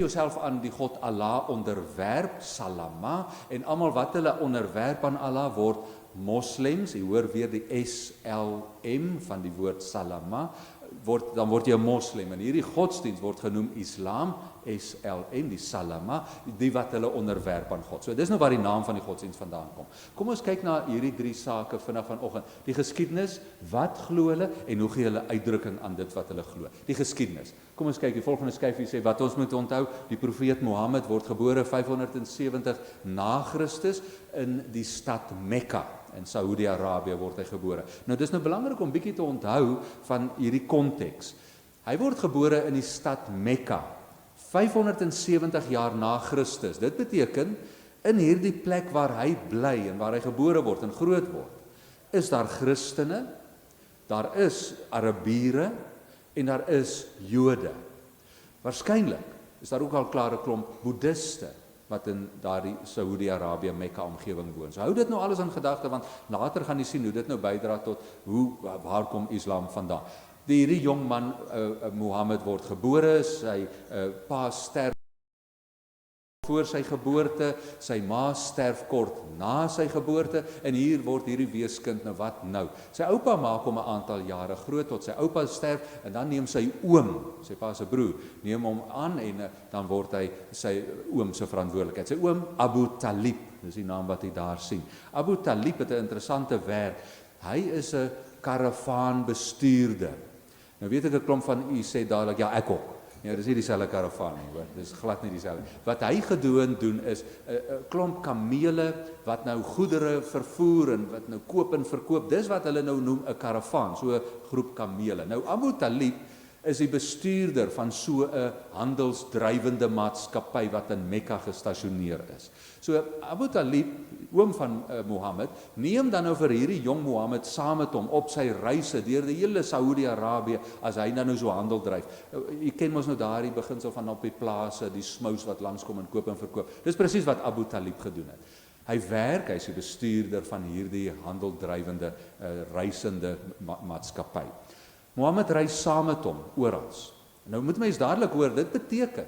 jouself aan die God Allah onderwerp, salama, en almal wat hulle onderwerp aan Allah word moslems, jy hoor weer die SLM van die woord salama, dan word jy 'n moslem, en hierdie godsdienst word genoem Islam, SLM, die salama, die wat hulle onderwerp aan God. So dis nou waar die naam van die godsdienst vandaan kom. Kom ons kyk na hierdie 3 sake vinnig vanoggend. Die geskiedenis, wat glo hulle en hoe gee hulle uitdrukking aan dit wat hulle glo. Die geskiedenis. Kom ons kyk, die volgende skyfie sê wat ons moet onthou, die profeet Mohammed word gebore 570 na Christus in die stad Mekka. In Saudi-Arabië word hy gebore. Nou dis nou belangrik om bietjie te onthou van hierdie konteks. Hy word gebore in die stad Mekka, 570 jaar na Christus. Dit beteken, in hierdie plek waar hy bly en waar hy gebore word en groot word, is daar Christene, daar is Arabiere en daar is Jode. Waarskynlik is daar ook al klare klomp Boeddiste wat in daardie Saudi-Arabië Mekka omgewing woon. So hou dit nou alles in gedagte, want later gaan jy sien hoe dit nou bydra tot waar kom Islam vandaan. Hierdie jong man, Mohammed, word gebore, sy pa sterf voor sy geboorte, sy ma sterf kort na sy geboorte, en hier word hierdie weeskind, nou wat nou? Sy oupa maak hom 'n aantal jare groot, tot sy oupa sterf, en dan neem sy oom, sy pa se broer, neem hom aan, en dan word hy sy oom se verantwoordelikheid. Sy oom, Abu Talib, dis die naam wat jy daar sien. Abu Talib het 'n interessante werk. Hy is 'n karavaanbestuurder. Nou weet ek 'n klomp van u sê dadelik, ja, ek ook. Ja, dis nie dieselfde karavaan nie, hoor. Dis glad nie dieselfde. Wat hy gedoen doen is 'n klomp kamele wat nou goedere vervoer en wat nou koop en verkoop. Dis wat hulle nou noem 'n karavaan, so 'n groep kamele. Nou Abu Talib is die bestuurder van so 'n handelsdrywende maatskappy wat in Mekka gestasioneer is. So Abu Talib, oom van Mohammed, neem dan nou vir hierdie jong Mohammed saam met hom op sy reise deur die hele Saudi-Arabië, as hy dan nou so handel dryf. Jy ken mos nou daardie beginsel van op die plase, die smous wat langskom en koop en verkoop. Dis presies wat Abu Talib gedoen het. Hy werk, hy's die bestuurder van hierdie handeldrywende, reisende maatskappy. Mohammed reis saam met hom oral. Nou moet mens dadelik hoor, dit beteken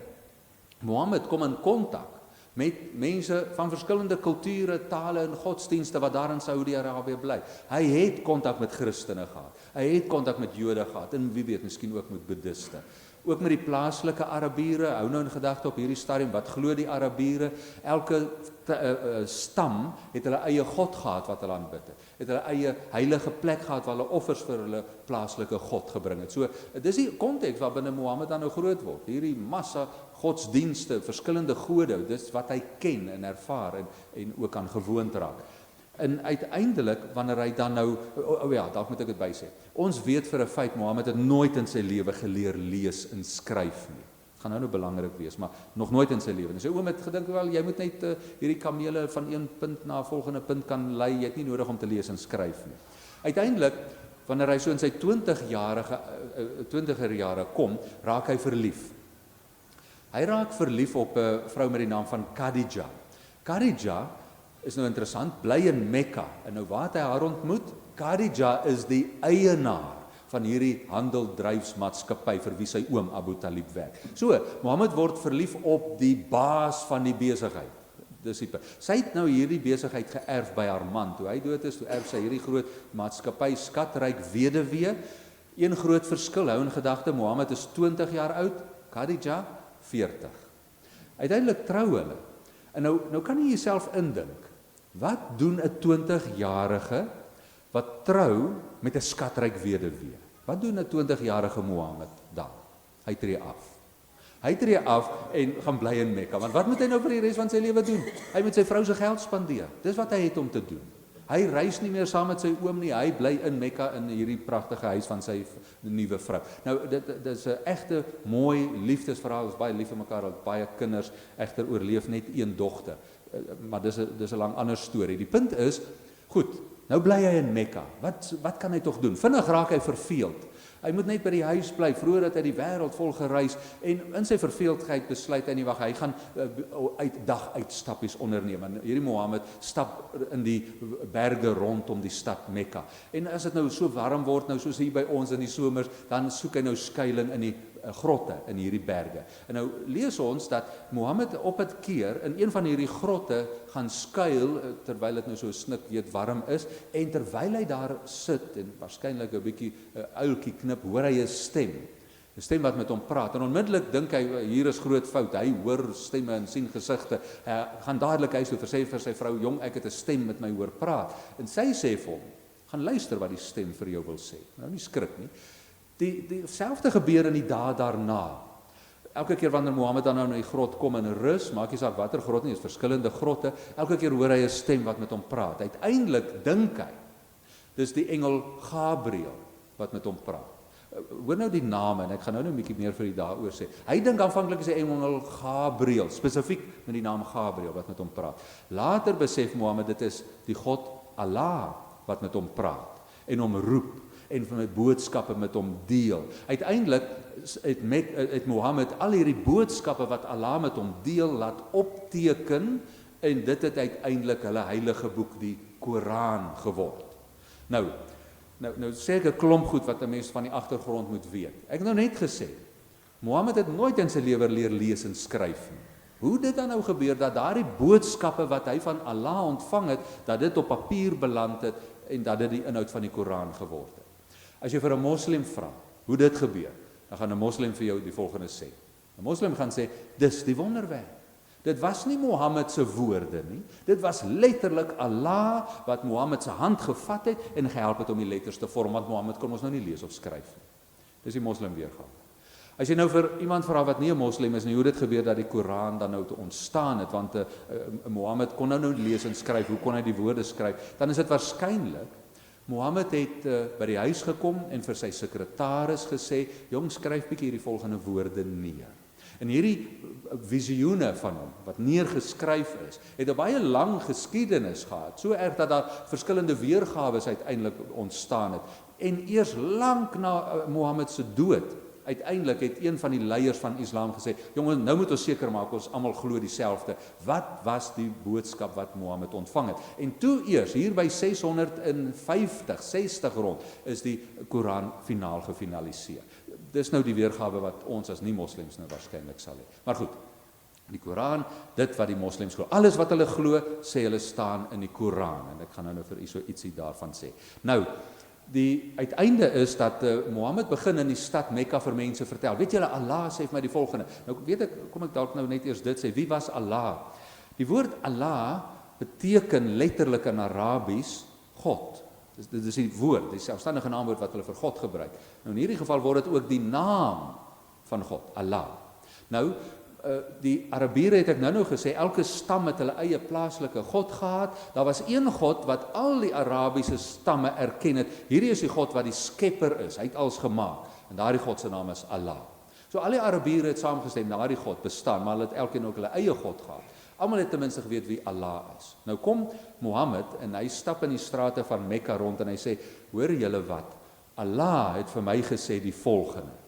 Mohammed kom in kontak met mense van verskillende kulture, tale en godsdienste wat daar in Saudi-Arabië bly. Hy het kontak met Christene gehad. Hy het kontak met Jode gehad en wie weet, miskien ook met Boeddiste. Ook met die plaaslike Arabiere, hou nou in gedagte op hierdie stadium, wat glo die Arabiere? Elke stam het hulle eie God gehad wat hulle aanbid het hulle eie heilige plek gehad waar hulle offers vir hulle plaaslike God gebring het. So, dis die konteks waarbinne Mohammed dan nou groot word. Hierdie massa godsdienste, verskillende gode, dis wat hy ken en ervaar en ook aan gewoond raak. En uiteindelik, wanneer hy dan nou, ja, dalk moet ek dit bysê, ons weet vir 'n feit, Mohammed het nooit in sy lewe geleer lees en skryf nie. Dit gaan nou belangrik wees, maar nog nooit in sy lewe. En sy oom het gedink, wel, jy moet net hierdie kamele van een punt na 'n volgende punt kan lei, jy het nie nodig om te lees en skryf nie. Uiteindelik, wanneer hy so in sy 20er jare kom, raak hy verlief. Hy raak verlief op 'n vrou met die naam van Khadija. Khadija is nou interessant, bly in Mekka, en nou waar het hy haar ontmoet? Khadija is die eienaar van hierdie handeldryfsmaatskappy vir wie sy oom Abu Talib werk. So, Mohammed word verlief op die baas van die besigheid. Sy het nou hierdie besigheid geërf by haar man. Toe hy dood is, toe erf sy hierdie groot maatskappy, skatryk weduwee. Een groot verskil, hou in gedagte, Mohammed is 20 jaar oud, Khadija 40. Uiteindelik trou hulle. En nou kan jy jouself indink, wat doen 'n 20-jarige wat trou met 'n skatryk weduwee? Wat doen 'n 20-jarige Mohammed dan? Hy tree af. Hy tree af en gaan bly in Mekka, want wat moet hy nou vir die res van sy lewe doen? Hy moet sy vrou se geld spandeer. Dis wat hy het om te doen. Hy reis nie meer saam met sy oom nie, hy bly in Mekka in hierdie pragtige huis van sy nuwe vrou. Nou, dit is 'n egte mooi liefdesverhaal, is baie lief vir mekaar, al baie kinders, egter oorleef net een dogter. Maar dis 'n lang ander storie. Die punt is, goed, nou bly hy in Mekka. Wat kan hy tog doen? Vinnig raak hy verveeld. Hy moet net by die huis bly, vroeër het hy die wêreld vol gereis, en in sy verveeldheid besluit hy nie, wag, hy gaan daguitstappies onderneem. En hierdie Mohammed stap in die berge rondom die stad Mekka. En as dit nou so warm word, nou soos hier by ons in die somers, dan soek hy nou skuilings grotte in hierdie berge. En nou lees ons dat Mohammed op het keer in een van hierdie grotte gaan skuil, terwyl dit nou so snikweet warm is, en terwyl hy daar sit, en waarskynlik 'n bietjie uiltjie knip, hoor hy 'n stem wat met hom praat, en onmiddellik dink hy, hier is groot fout, hy hoor stemme en sien gesigte, hy gaan dadelik huis toe, sê vir sy vrou, jong, ek het 'n stem met my hoor praat, en sy sê vir hom, gaan luister wat die stem vir jou wil sê, nou nie skrik nie. Dieselfde gebeur in die dae daarna. Elke keer wanneer Mohammed dan nou in die grot kom en rus, maak nie saak watter grot nie, is verskillende grotte, elke keer hoor hy 'n stem wat met hom praat. Uiteindelik dink hy, dis die engel Gabriel wat met hom praat. Hoor nou die name, en ek gaan nou 'n bietjie meer vir u daaroor sê. Hy dink aanvanklik is die engel Gabriel, spesifiek met die naam Gabriel wat met hom praat. Later besef Mohammed dit is die God Allah wat met hom praat en hom roep en van met boodskappe met hom deel. Uiteindelik het Mohammed al hierdie boodskappe wat Allah met hom deel laat opteken, en dit het uiteindelik hulle heilige boek, die Koran, geword. Nou sê ek 'n klomp goed wat 'n mens van die agtergrond moet weet. Ek het nou net gesê, Mohammed het nooit in sy lewe leer lees en skryf nie. Hoe dit dan nou gebeur dat daardie boodskappe wat hy van Allah ontvang het, dat dit op papier beland het en dat dit die inhoud van die Koran geword het. As jy vir 'n moslim vra hoe dit gebeur, dan gaan 'n moslim vir jou die volgende sê. 'n Moslim gaan sê, dis die wonderwerk. Dit was nie Mohammed se woorde nie, dit was letterlik Allah wat Mohammed se hand gevat het en gehelp het om die letters te vorm, want Mohammed kon ons nou nie lees of skryf nie. Dis die moslim weergawe. As jy nou vir iemand vra wat nie 'n moslim is nie, hoe dit gebeur dat die Koran dan nou te ontstaan het, want Mohammed kon nou lees en skryf, hoe kon hy die woorde skryf? Dan is dit waarskynlik Mohammed het by die huis gekom en vir sy sekretaris gesê, jong, skryf bietjie hierdie volgende woorde neer. En hierdie visioene van hom, wat neergeskryf is, het 'n baie lang geskiedenis gehad, so erg dat daar verskillende weergawes uiteindelik ontstaan het. En eers lank na Mohammed se dood, uiteindelik het een van die leiers van Islam gesê, jongens, nou moet ons seker maak, ons almal glo dieselfde. Wat was die boodskap wat Mohammed ontvang het? En toe eers, hier by 650, 60 rond, is die Koran finaal gefinaliseer. Dis nou die weergawe wat ons as nie-moslems nou waarskynlik sal hê. Maar goed, die Koran, dit wat die moslems glo. Alles wat hulle glo, sê hulle staan in die Koran. En ek gaan nou vir u so ietsie daarvan sê. Nou, die uiteinde is dat Mohammed begin in die stad Mekka vir mense vertel. Weet julle, Allah sê vir my die volgende. Nou weet ek, kom ek dalk nou net eers dit sê. Wie was Allah? Die woord Allah beteken letterlik in Arabies God. Dit is die woord, die selfstandige naamwoord wat hulle vir God gebruik. Nou in hierdie geval word dit ook die naam van God, Allah. Nou, die Arabiere het ek nou gesê, elke stam het hulle eie plaaslike God gehad. Daar was een God wat al die Arabiese stamme erken het. Hierdie is die God wat die skepper is, hy het alles gemaak. En daardie God se naam is Allah. So al die Arabiere het saamgestem, daardie God bestaan, maar hulle het elkeen ook hulle eie God gehad. Almal het ten minste geweet wie Allah is. Nou kom Mohammed en hy stap in die strate van Mekka rond en hy sê, hoor julle wat, Allah het vir my gesê die volgende.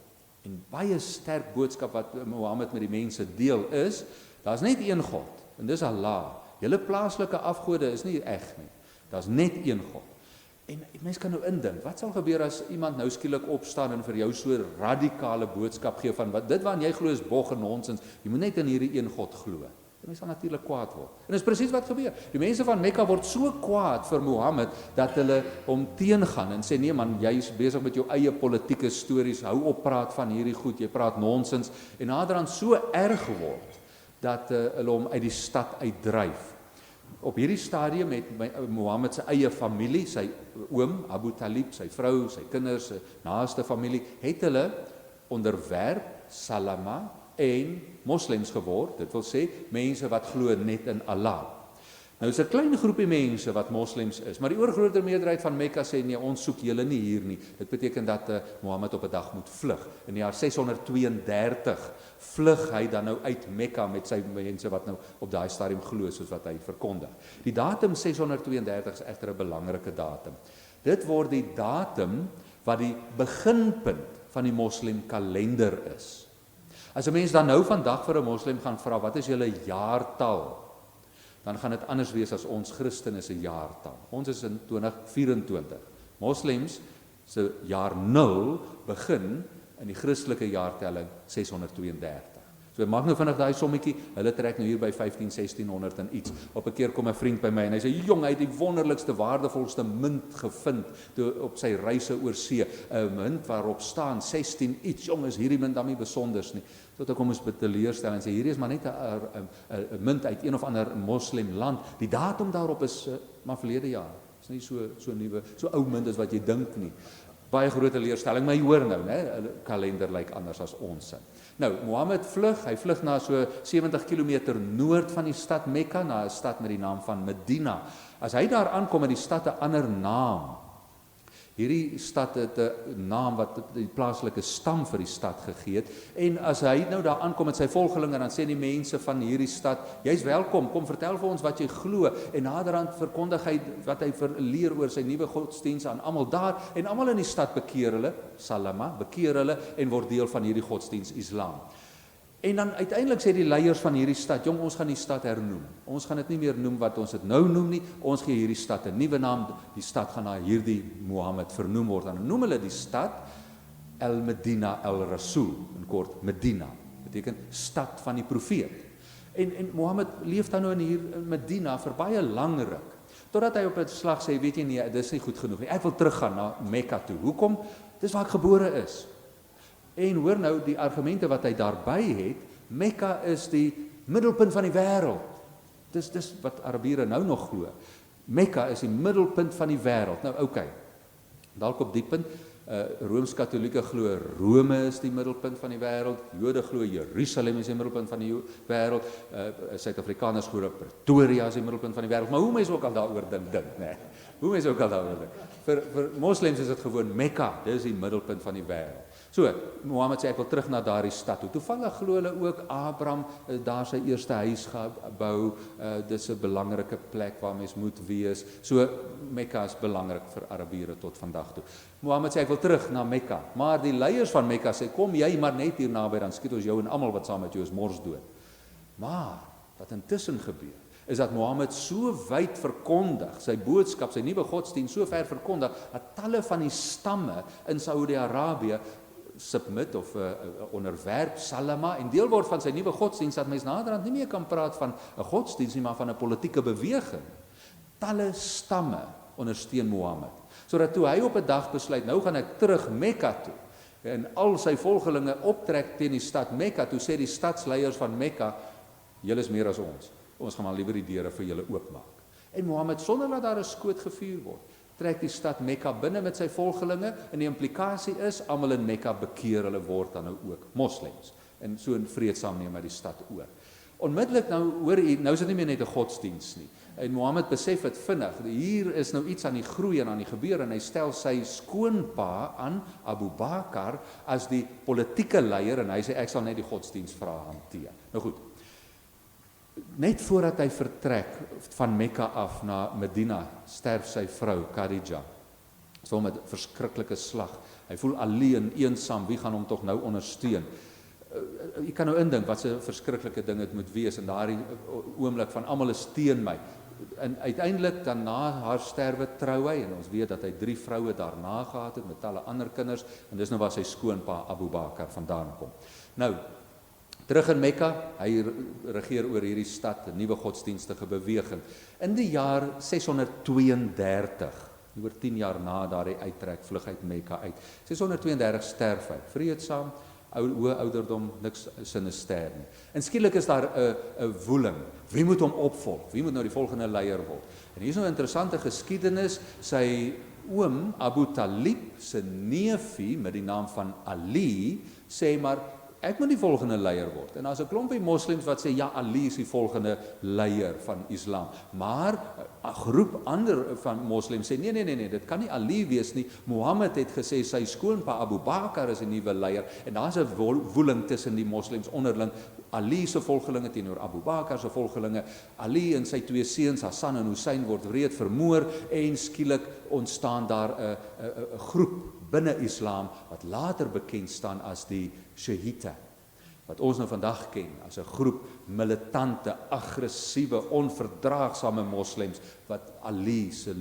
En baie sterk boodskap wat Mohammed met die mense deel is, daar's net een God, en dis Allah. Julle plaaslike afgode is nie reg nie. Daar's net een God. En mense kan nou indink, wat sal gebeur as iemand nou skielik opstaan en vir jou so radikale boodskap gee van wat dit wat jy glo is bog en nonsens. Jy moet net in hierdie een God glo. Die mense sal natuurlik kwaad word. En dis presies wat gebeur. Die mense van Mekka word so kwaad vir Mohammed dat hulle hom teengaan en sê nee man, jy is besig met jou eie politieke stories, hou op praat van hierdie goed, jy praat nonsens en naderhand so erg geword dat hulle hom uit die stad uitdryf. Op hierdie stadium het Mohammed sy eie familie, sy oom Abu Talib, sy vrou, sy kinders, sy naaste familie, het hulle onderwerp Salama en moslems geword, dit wil sê, mense wat glo net in Allah. Nou is 'n klein groepie mense wat moslems is, maar die oorgrootste meerderheid van Mekka sê nee, ons soek julle nie hier nie. Dit beteken dat Mohammed op 'n dag moet vlug. In die jaar 632 vlug hy dan nou uit Mekka met sy mense wat nou op daai stadium glo soos wat hy verkondig. Die datum 632 is egter 'n belangrike datum. Dit word die datum wat die beginpunt van die moslim kalender is. As 'n mens dan nou vandag vir 'n moslim gaan vra, wat is julle jaartal? Dan gaan dit anders wees as ons Christene se jaartal. Ons is in 2024. Moslems se jaar 0 begin in die Christelike jaartelling 632. So maak nou vinnig daai sommetjie, hulle trek nou hier by 15-1600 en iets. Op 'n keer kom 'n vriend by my en hy sê, jong, hy het die wonderlikste, waardevolste munt gevind op sy reise oor see, 'n munt waarop staan 16 iets, jong, is hierdie munt dan nie besonders nie. Tot ek hom moes teleurstelling en sê, hierdie is maar net 'n munt uit een of ander moslim land, die datum daarop is maar verlede jaar, is nie so nuwe, so ou munt as wat jy dink nie. Baie groot teleurstelling, maar jy hoor nou, né, hulle kalender lyk anders as ons. Nou, Mohammed hy vlug na so 70 km noord van die stad Mekka, na 'n stad met die naam van Medina. As hy daar aankom, het die stad 'n ander naam. Hierdie stad het 'n naam wat die plaaslike stam vir die stad gegee het, en as hy nou daar aankom met sy volgelinge, dan sê die mense van hierdie stad, jy's welkom, kom vertel vir ons wat jy glo, en naderhand verkondig hy wat hy leer oor sy nuwe godsdienst aan almal daar, en almal in die stad bekeer hulle, salama, bekeer hulle, en word deel van hierdie godsdienst Islam. En dan uiteindelik sê die leiers van hierdie stad, jong, ons gaan die stad hernoem. Ons gaan dit nie meer noem wat ons dit nou noem nie, ons gee hierdie stad 'n nuwe naam, die stad gaan na hierdie Mohammed vernoem word. Dan noem hulle die stad Al-Medina Al-Rasul, in kort Medina, beteken stad van die profeet. En Mohammed leef dan nou hier in Medina vir baie lang ruk, totdat hy op 'n slag sê, weet jy nie, dis nie goed genoeg nie, ek wil teruggaan na Mekka toe. Hoekom? Dis waar ek gebore is. En hoor nou die argumente wat hy daarby het, Mekka is die middelpunt van die wêreld. Dis wat Arabiere nou nog glo. Mekka is die middelpunt van die wêreld. Nou okay, dalk op die punt, Rooms-Katolieke glo Rome is die middelpunt van die wêreld, Jode glo Jerusalem is die middelpunt van die wêreld, Suid-Afrikaners glo Pretoria is die middelpunt van die wêreld, maar hoe mense ook al daaroor dink, nee. Hoe mense ook al daaroor dink. Vir moslems is dit gewoon Mekka, dis die middelpunt van die wêreld. So, Mohammed sê, ek wil terug na daardie stad toe. Toevallig glo hulle ook, Abraham, daar sy eerste huis gebou, dis 'n belangrike plek waar mens moet wees. So, Mekka is belangrik vir Arabiere tot vandag toe. Mohammed sê, ek wil terug na Mekka, maar die leiers van Mekka sê, kom jy maar net hier naby, dan skiet ons jou en almal wat saam met jou is mors dood. Maar, wat intussen gebeur, is dat Mohammed so wyd verkondig, sy boodskap, sy nuwe godsdienst so ver verkondig, dat talle van die stamme in Saudi-Arabië submit of onderwerp, salama, en deel word van sy nuwe godsdienst, dat mens naderhand nie meer kan praat van 'n godsdienst nie, maar van 'n politieke beweging. Talle stamme ondersteun Mohammed, sodat toe hy op 'n dag besluit, nou gaan ek terug Mekka toe, en al sy volgelinge optrek teen die stad Mekka, toe sê die stadsleiers van Mekka, julle is meer as ons gaan maar liewer die deure vir julle oopmaak. En Mohammed, sonder dat daar 'n skoot gevuur word, trek die stad Mekka binne met sy volgelinge, en die implikasie is, almal in Mekka bekeer, hulle word dan nou ook moslems, en so in vreedsaam neem hy die stad oor. Onmiddellik nou, hoor jy, nou is dit nie meer net 'n godsdienst nie, en Mohammed besef het vinnig, hier is nou iets aan die groei en aan die gebeur, en hy stel sy skoonpa aan, Abu Bakar, as die politieke leier, en hy sê, ek sal net die godsdienstvrae hanteer. Nou goed, net voordat hy vertrek van Mekka af na Medina, sterf sy vrou, Khadija. So met 'n verskriklike slag. Hy voel alleen, eensaam, wie gaan hom tog nou ondersteun? Jy kan nou indink wat 'n verskriklike ding dit moet wees, in daardie oomblik van almal is teen my. En uiteindelik dan na haar sterwe trou hy, en ons weet dat hy 3 vroue daarna gehad het, met talle ander kinders, en dis nou waar sy skoonpa Abu Bakar vandaan kom. Nou, terug in Mekka, hy regeer oor hierdie stad, 'n nuwe godsdienstige beweging. In die jaar 632, oor 10 jaar na daardie uittrek, vlug uit Mekka uit. 632 sterf hy, vreedsaam, hoë ouderdom, niks sinister nie. En skielik is daar 'n woeling. Wie moet hom opvolg? Wie moet nou die volgende leier word? En hier is nou 'n interessante geskiedenis. Sy oom Abu Talib se neefie met die naam van Ali sê maar, ek moet die volgende leier word. En daar's 'n klompie moslems wat sê, ja, Ali is die volgende leier van Islam. Maar 'n groep ander van moslems sê, nee, dit kan nie Ali wees nie. Mohammed het gesê, sy skoonpa Abu Bakar is 'n nuwe leier. En daar's 'n woeling tussen die moslems onderling. Ali se volgelinge teenoor Abu Bakar se volgelinge. Ali en sy 2 seuns, Hassan en Hussein, word wreed vermoor, en skielik ontstaan daar 'n groep binne Islam, wat later bekend staan as die Shiite, wat ons nou vandag ken as 'n groep militante, aggressiewe, onverdraagsame moslems, wat Ali se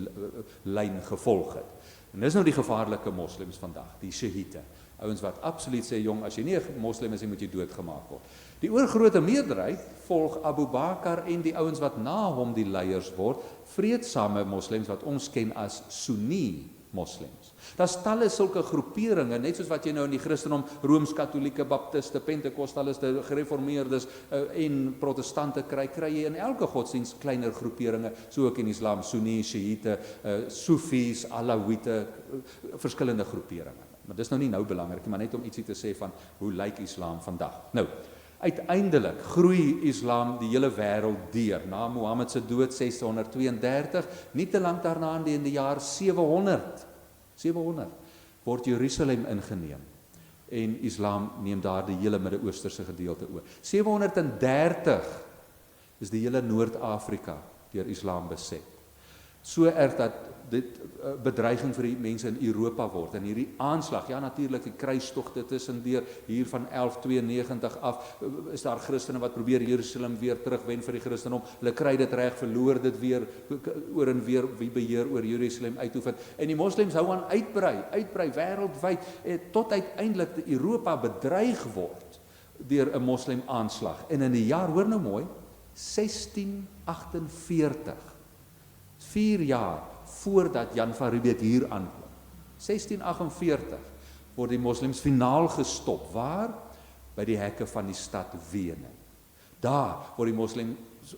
lyn gevolg het. En dis nou die gevaarlike moslems vandag, die Shiite. Ouens wat absoluut sê, jong, as jy nie 'n moslim is, moet jy doodgemaak word. Die oorgrote meerderheid volg Abu Bakar en die ouens wat na hom die leiers word, vreedsame moslems wat ons ken as Sunni moslems. Daar's talle sulke groeperinge, net soos wat jy nou in die Christendom Rooms-Katolieke, Baptiste, Pentekostaliste, Gereformeerdes en Protestante kry jy in elke godsdienst kleiner groeperinge, so ook in Islam, Sunni, Shiite, Sufis, Alawite, verskillende groeperinge. Maar dis nou nie nou belangrik, maar net om ietsie te sê van hoe lyk Islam vandag. Nou, uiteindelik groei Islam die hele wêreld deur. Na Mohammed se dood 632, nie te lank daarna in die jaar 700 word Jerusalem ingeneem en Islam neem daar die hele Midde-Oosterse gedeelte oor. 730 is die hele Noord-Afrika deur Islam beset. So erg dat dit bedreiging vir die mense in Europa word. En hierdie aanslag, ja natuurlik die kruistogte tussendeur hier van 1192 af, is daar Christene wat probeer Jerusalem weer terugwen vir die Christendom. Hulle kry dit reg, verloor dit weer oor en weer, wie beheer oor Jerusalem uitoefen. En die moslems hou aan uitbrei wêreldwyd tot uiteindelik Europa bedreig word deur 'n moslem aanslag. En in die jaar, hoor nou mooi, 1648, 4 jaar voordat Jan van Riebeeck hier aankom. 1648 word die moslems finaal gestop. Waar? By die hekke van die stad Wene. Daar word die moslems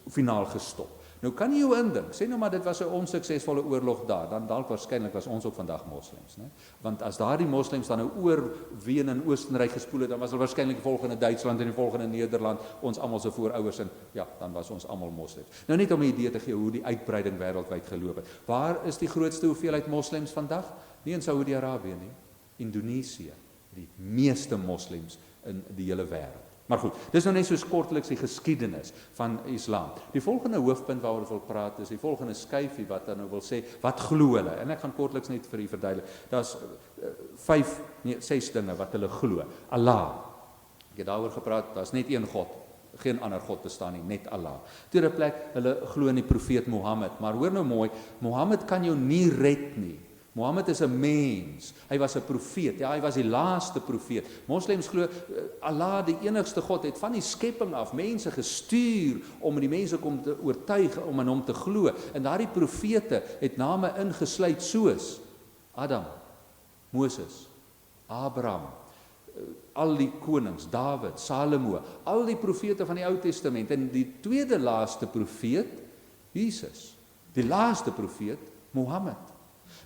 finaal gestop. Nou kan jy jou indink, sê nou maar dit was 'n onsuksesvolle oorlog daar, dan dalk waarskynlik was ons ook vandag moslems, né? Want as daardie moslems dan nou oor Wene en Oostenryk gespoel het, dan was hulle waarskynlik die volgende Duitsland en die volgende Nederland, ons almal se voorouers en ja, dan was ons almal moslems. Nou net om 'n idee te gee hoe die uitbreiding wêreldwyd geloop het. Waar is die grootste hoeveelheid moslems vandag? Nie in Saudi-Arabië nie, Indonesië, die meeste moslems in die hele wêreld. Maar goed, dis nou net soos kortliks die geskiedenis van Islam. Die volgende hoofpunt waaroor ek wil praat is die volgende skyfie wat dan nou wil sê, wat glo hulle? En ek gaan kortliks net vir u verduidelik. Daar's 6 dinge wat hulle glo. Allah. Ek het daaroor gepraat, daar's net een God. Geen ander God bestaan nie, net Allah. Tweede plek, hulle glo in die profeet Mohammed. Maar hoor nou mooi, Mohammed kan jou nie red nie. Mohammed is 'n mens, hy was 'n profeet, ja, hy was die laaste profeet. Moslems glo Allah, die enigste God, het van die skepping af mense gestuur om die mense om te oortuig om aan hom te glo. En daardie profete het name ingesluit soos Adam, Moses, Abraham, al die konings, Dawid, Salomo, al die profete van die Ou Testament. En die tweede laaste profeet, Jesus. Die laaste profeet, Mohammed.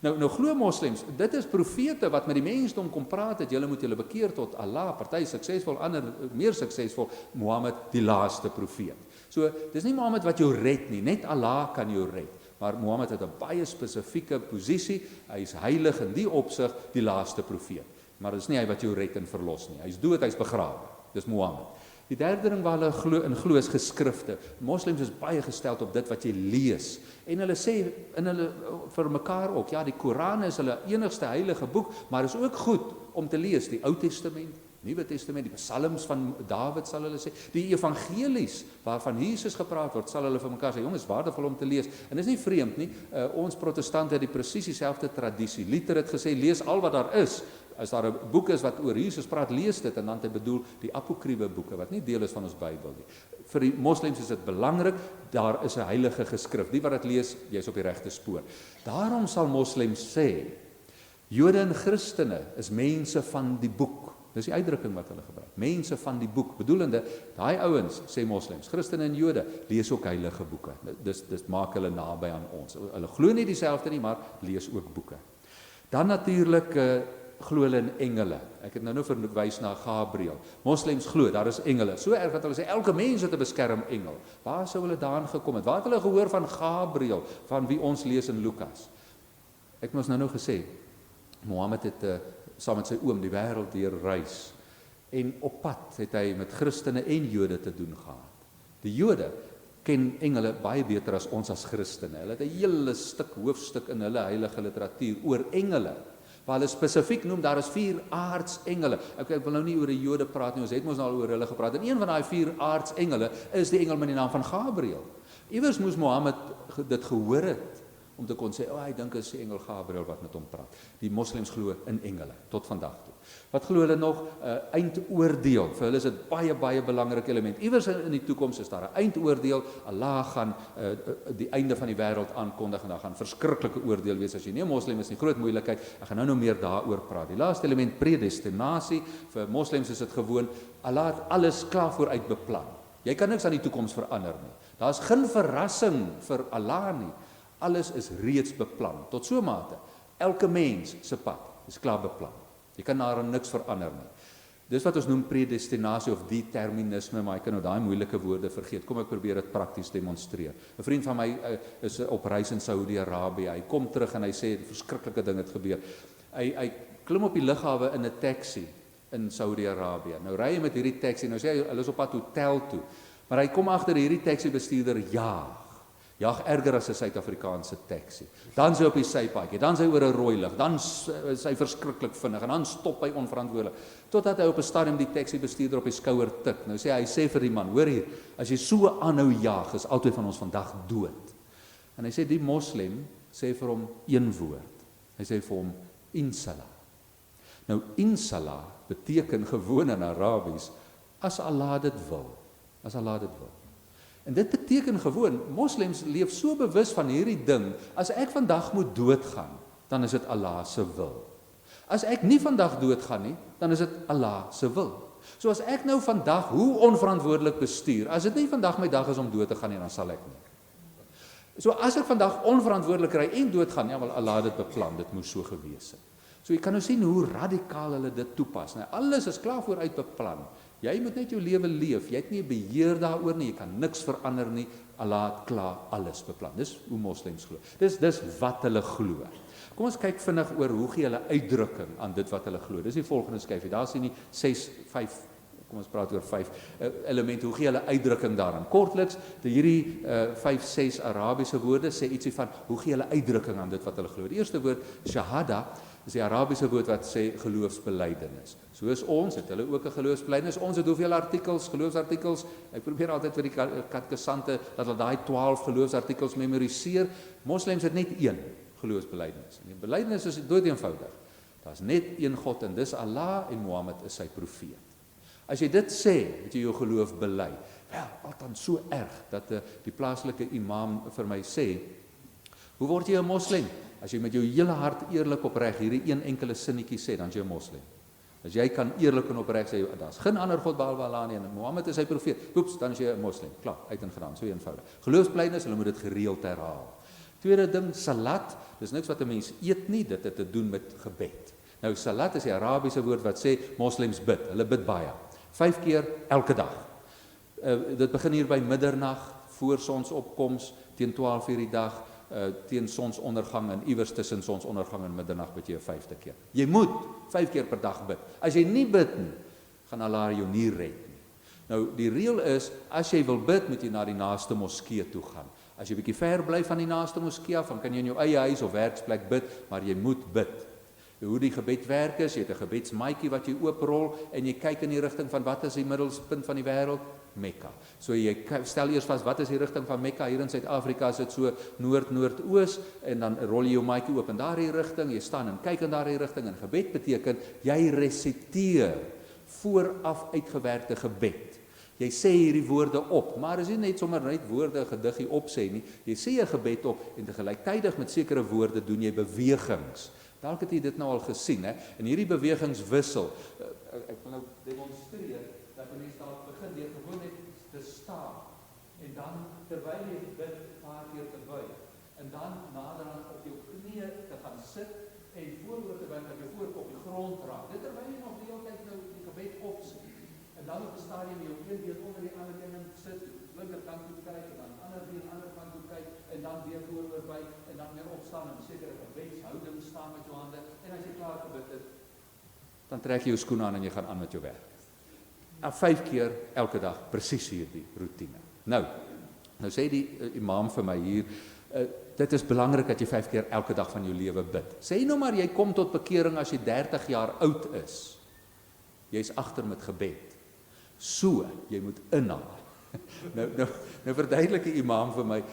Nou glo moslems, dit is profete wat met die mensdom kom praat het, julle moet julle bekeer tot Allah, party suksesvol, ander meer suksesvol, Mohammed die laaste profeet. So, dis nie Mohammed wat jou red nie, net Allah kan jou red, maar Mohammed het 'n baie spesifieke posisie, hy is heilig in die opsig, die laaste profeet, maar dis nie hy wat jou red en verlos nie, hy is dood, hy is begrawe, dis Mohammed. Die derde ding waar hulle glo is geskrifte. Moslems is baie gesteld op dit wat jy lees. En hulle sê in hulle vir mekaar ook, ja, die Koran is hulle enigste heilige boek, maar is ook goed om te lees. Die Ou Testament, Nuwe Testament, die Psalms van Dawid sal hulle sê, die evangelies waarvan Jesus gepraat word, sal hulle vir mekaar sê, jongens, waardevol om te lees. En dis nie vreemd nie, ons protestante het die presies dieselfde tradisie. Luther het gesê, lees al wat daar is. As daar 'n boek is wat oor Jesus praat, lees dit, en dan het hy bedoel die apokriewe boeke, wat nie deel is van ons Bybel nie. Vir die moslems is dit belangrik, daar is 'n heilige geskrif. Die wat dit lees, jy is op die regte spoor. Daarom sal moslems sê, Jode en Christene is mense van die boek. Dis die uitdrukking wat hulle gebruik. Mense van die boek, bedoelende, daai ouens, sê moslems, Christene en Jode, lees ook heilige boeke. Dis maak hulle naby aan ons. Hulle glo nie dieselfde nie, maar lees ook boeke. Dan natuurlik glo hulle in engele. Ek het nou verwys na Gabriel. Moslems glo, daar is engele. So erg dat hulle sê, elke mens het 'n beskermengel. Waar sou hulle daaraan gekom het? Waar het hulle gehoor van Gabriel, van wie ons lees in Lukas? Ek het ons nou gesê, Mohammed het saam met sy oom die wêreld deur reis. En op pad het hy met Christene en Jode te doen gehad. Die Jode ken engele baie beter as ons as Christene. Hulle het 'n hele hoofstuk in hulle heilige literatuur oor engele, waar hulle spesifiek noem, daar is 4 aardsengele. Ek wil nou nie oor die Jode praat nie, ons het mos al oor hulle gepraat. En een van daai 4 aardsengele is die engel met die naam van Gabriel. Iewers moes Mohammed dit gehoor het, om te kon sê, hy dink is die engel Gabriël wat met hom praat. Die moslems glo in engele, tot vandag toe. Wat glo hulle nog? Eindoordeel. Vir hulle is dit baie, baie belangrik element. Iewers in die toekoms is daar 'n eindoordeel. Allah gaan die einde van die wêreld aankondig en daar gaan verskriklike oordeel wees. As jy nie 'n moslim is nie, groot moeilikheid. Ek gaan nou meer daaroor praat. Die laaste element, predestinasie. Vir moslems is dit gewoon, Allah het alles klaar vooruit beplan. Jy kan niks aan die toekoms verander nie. Daar is geen verrassing vir Allah nie. Alles is reeds beplan. Tot so mate. Elke mens se pad is klaar beplan. Jy kan daar niks verander nie. Dis wat ons noem predestinasie of determinisme, maar ek kan nou daai moeilike woorde vergeet. Kom ek probeer dit prakties demonstreer. 'n Vriend van my is op reis in Saudi-Arabië. Hy kom terug en hy sê verskriklike ding het gebeur. Hy klim op die lughawe in 'n taxi in Saudi-Arabië. Nou ry hy met hierdie taxi, nou sê hy hulle is op pad hotel toe. Maar hy kom agter hierdie taxi bestuurder jaag erger as 'n Suid-Afrikaanse taxi. Dan sy op die sypaadjie, dan sy oor 'n rooi lig, dan is hy verskriklik vinnig en dan stop hy onverantwoordelik. Totdat hy op 'n stadium die taxi bestuurder op die skouer tik. Nou hy sê vir die man, hoor hier, as jy so aanhou jaag, is albei van ons vandag dood. En hy sê die moslim sê vir hom een woord. Hy sê vir hom inshallah. Nou inshallah beteken gewoon in Arabies as Allah dit wil. As Allah dit wil. En dit beteken gewoon, moslems leef so bewus van hierdie ding, as ek vandag moet doodgaan, dan is dit Allah se wil. As ek nie vandag doodgaan nie, dan is dit Allah se wil. So as ek nou vandag, hoe onverantwoordelik bestuur, as dit nie vandag my dag is om dood te gaan nie, dan sal ek nie. So as ek vandag onverantwoordelik ry en doodgaan, ja, wel Allah het dit beplan, dit moes so gewees het. So jy kan nou sien hoe radikaal hulle dit toepas. Nou, alles is klaar vooruit beplan. Jy moet net jou lewe leef. Jy het nie beheer daaroor nie, jy kan niks verander nie. Allah het klaar alles beplan. Dis hoe moslems glo. Dis wat hulle glo. Kom ons kyk vinnig oor hoe gee hulle uitdrukking aan dit wat hulle glo. Dis die volgende skyfie. Daar sien jy 6, 5, kom ons praat oor 5 elemente. Hoe gee hulle uitdrukking daaraan? Kortliks, hierdie 5, 6 Arabiese woorde sê ietsie van hoe gee hulle uitdrukking aan dit wat hulle glo. Die eerste woord, shahada, is die Arabiese woord wat sê geloofsbelijdenis. Soos ons het hulle ook 'n geloofsbelijdenis. Ons het hoeveel artikels, geloofsartikels. Ek probeer altyd vir die katekesante dat hulle daai 12 geloofsartikels memoriseer. Moslems het net een geloofsbelijdenis. En die belijdenis is dood eenvoudig. Daar's net een God en dis Allah en Mohammed is sy profeet. As jy dit sê, het jy jou geloof bely. Wel, althans so erg dat die plaaslike imam vir my sê, hoe word jy 'n moslim? As jy met jou hele hart eerlik opreg hierdie een enkele sinnetjie sê, dan is jy 'n moslim. As jy kan eerlik en opreg sê, daar's geen ander God behalwe Allah nie en Mohammed is sy profeet, oeps, dan is jy 'n moslim. Klaar, uit en gedaan, so eenvoudig. Geloofsbelijdenis, hulle moet dit gereeld herhaal. Tweede ding, salat, dis niks wat 'n mens eet nie, dit het te doen met gebed. Nou salat is die Arabiese woord wat sê moslems bid, hulle bid baie. 5 keer elke dag. Dit begin hier by middernag, voor sonsopkoms, teen 12 uur die dag, teen sonsondergang en iewers tussen sonsondergang en middernag bid jy 'n 5de keer. Jy moet 5 keer per dag bid. As jy nie bid nie, gaan Allah jou nie red nie. Nou die reël is, as jy wil bid, moet jy na die naaste moskee toe gaan. As jy bietjie ver bly van die naaste moskee af, dan kan jy in jou eie huis of werksplek bid, maar jy moet bid. Hoe die gebed werk is, jy het 'n gebedsmaatjie wat jy ooprol en jy kyk in die rigting van wat is die middelpunt van die wêreld? Mekka. So jy stel eers vas wat is die rigting van Mekka? Hier in Suid-Afrika is dit so noord-noordoos en dan rol jy jou maatjie oop in daardie rigting, jy staan en kyk in daardie rigting en gebed beteken jy resiteer vooraf uitgewerkte gebed. Jy sê hierdie woorde op, maar is nie net sommer net woorde gediggie opsê nie. Jy sê 'n gebed op en tegelijkertijd met sekere woorde doen jy bewegings. Dalk het jy dit nou al gesien, hè? En hierdie bewegings wissel. Ek wil nou demonstreer dat jy mens daar begin deur gewoon net te staan en dan terwyl jy bid 'n paar keer te buig en dan naderhand op jou knieë te gaan sit en vooroor te buig dat jou voorkop die grond raak. Dit terwyl jy nog die hele tyd nou die gebed opsê. En dan op 'n stadium jou een been onder die ander been sit, linkerkant toe kyk en dan ander been ander kant toe kyk en dan weer vooroor buig en dan weer opstaan en sekere gebedshouding staan met jou hande en as jy klaar gebid het, dan trek jy jou skoene aan en jy gaan aan met jou werk. 5 keer elke dag, presies hierdie routine. Nou sê die imam vir my hier, dit is belangrik dat jy 5 keer elke dag van jou lewe bid. Sê nou maar jy kom tot bekering as jy 30 jaar oud is. Jy's agter met gebed. So, jy moet inhaal. Nou verduidelik die imam vir my,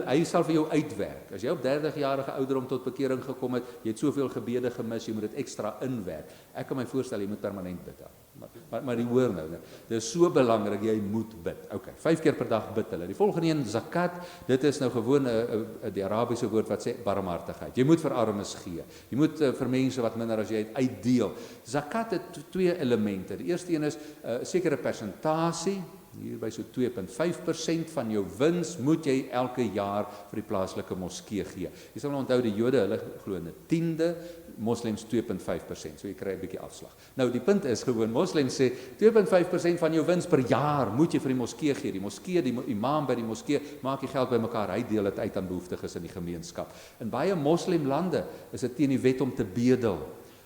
hy sal vir jou uitwerk. As jy op 30-jarige ouderdom tot bekering gekom het, jy het soveel gebede gemis, jy moet dit ekstra inwerk. Ek kan my voorstel, jy moet permanent bid. Maar die hoor nou, dit is so belangrik, jy moet bid. Okay, 5 keer per dag bid hulle. Die volgende een, zakat, dit is nou gewoon die Arabiese woord wat sê barmhartigheid. Jy moet vir armes gee. Jy moet vir mense wat minder as jy het uitdeel. Zakat het 2 elemente. Die eerste een is sekere persentasie, hier by so 2,5% van jou wins moet jy elke jaar vir die plaaslike moskee gee. Jy sal onthou die Jode, hulle glo in 'n tiende, moslems 2,5%, so jy kry 'n bietjie afslag. Nou die punt is gewoon, moslems sê 2,5% van jou wins per jaar moet jy vir die moskee gee. Die moskee, die imam by die moskee maak die geld bymekaar, hy deel dit uit aan behoeftiges in die gemeenskap. In baie moslemlande is dit teen die wet om te bedel.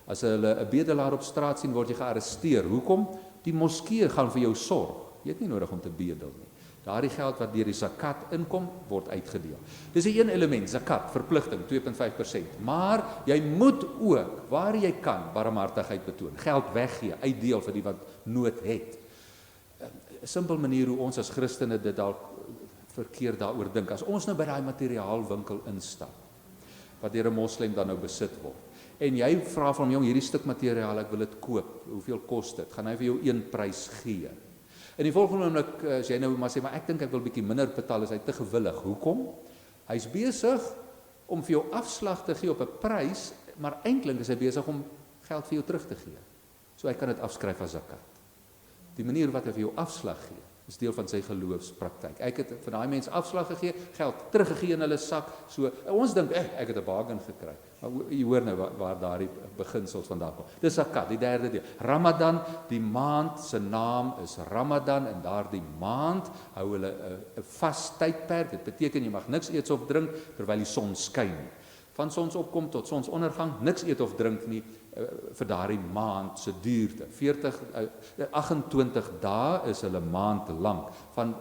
As hulle 'n bedelaar op straat sien, word jy gearresteer. Hoekom? Die moskee gaan vir jou sorg. Jy het nie nodig om te bedel nie. Daardie geld wat deur die zakat inkom, word uitgedeel. Dis 'n een element, zakat, verpligting, 2,5%. Maar jy moet ook, waar jy kan, barmhartigheid betoon. Geld weggee, uitdeel vir die wat nood het. 'n Simpel manier hoe ons as Christene dit dalk verkeerd daaroor dink. As ons nou by daai materiaalwinkel instap, wat deur 'n moslem dan nou besit word, en jy vra van hom, jong, hierdie stuk materiaal, ek wil dit koop, hoeveel kos dit? Gaan hy vir jou een prys gee? In die volgende oomblik, as jy nou maar sê, maar ek dink ek wil bietjie minder betaal, is hy te gewillig. Hoekom? Hy's besig om vir jou afslag te gee op 'n prys, maar eintlik is hy besig om geld vir jou terug te gee. So hy kan dit afskryf as zakat. Die manier wat hy vir jou afslag gee, is deel van sy geloofspraktyk. Ek het vir daai mense afslag gegee, geld teruggegee in hulle sak. So ons dink, ek het 'n bargain gekry. Maar jy hoor nou waar daardie beginsels vandaan kom. Dis zakat, die derde deel. Ramadan, die maand se naam is Ramadan, en daardie maand hou hulle 'n vas tydperk. Dit beteken jy mag niks eet of drink terwyl die son skyn. Van sonsopkom tot sonsondergang, niks eet of drink nie vir daardie maand se duurte. 28 dae is hulle maand lank, van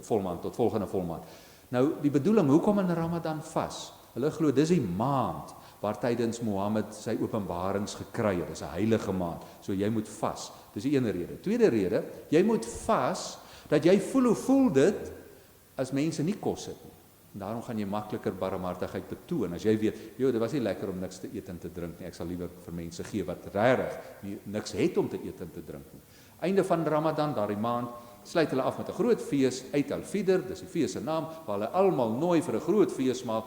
volmaand tot volgende volmaand. Nou die bedoeling, hoekom in Ramadan vas? Hulle glo dis die maand waar tydens Mohammed sy openbarings gekry het. Dis 'n heilige maand, so jy moet vas. Dis die ene rede. Tweede rede, jy moet vas dat jy hoe voel dit as mense nie kos het nie. En daarom gaan jy makliker barmhartigheid betoon, as jy weet, dit was nie lekker om niks te eet en te drink nie, ek sal liewer vir mense gee wat regtig niks het om te eet en te drink nie. Einde van Ramadan, daardie maand, sluit hulle af met 'n groot fees, Eid al-Fitr, dis die fees se naam, waar hulle almal nooi vir 'n groot feesmaal,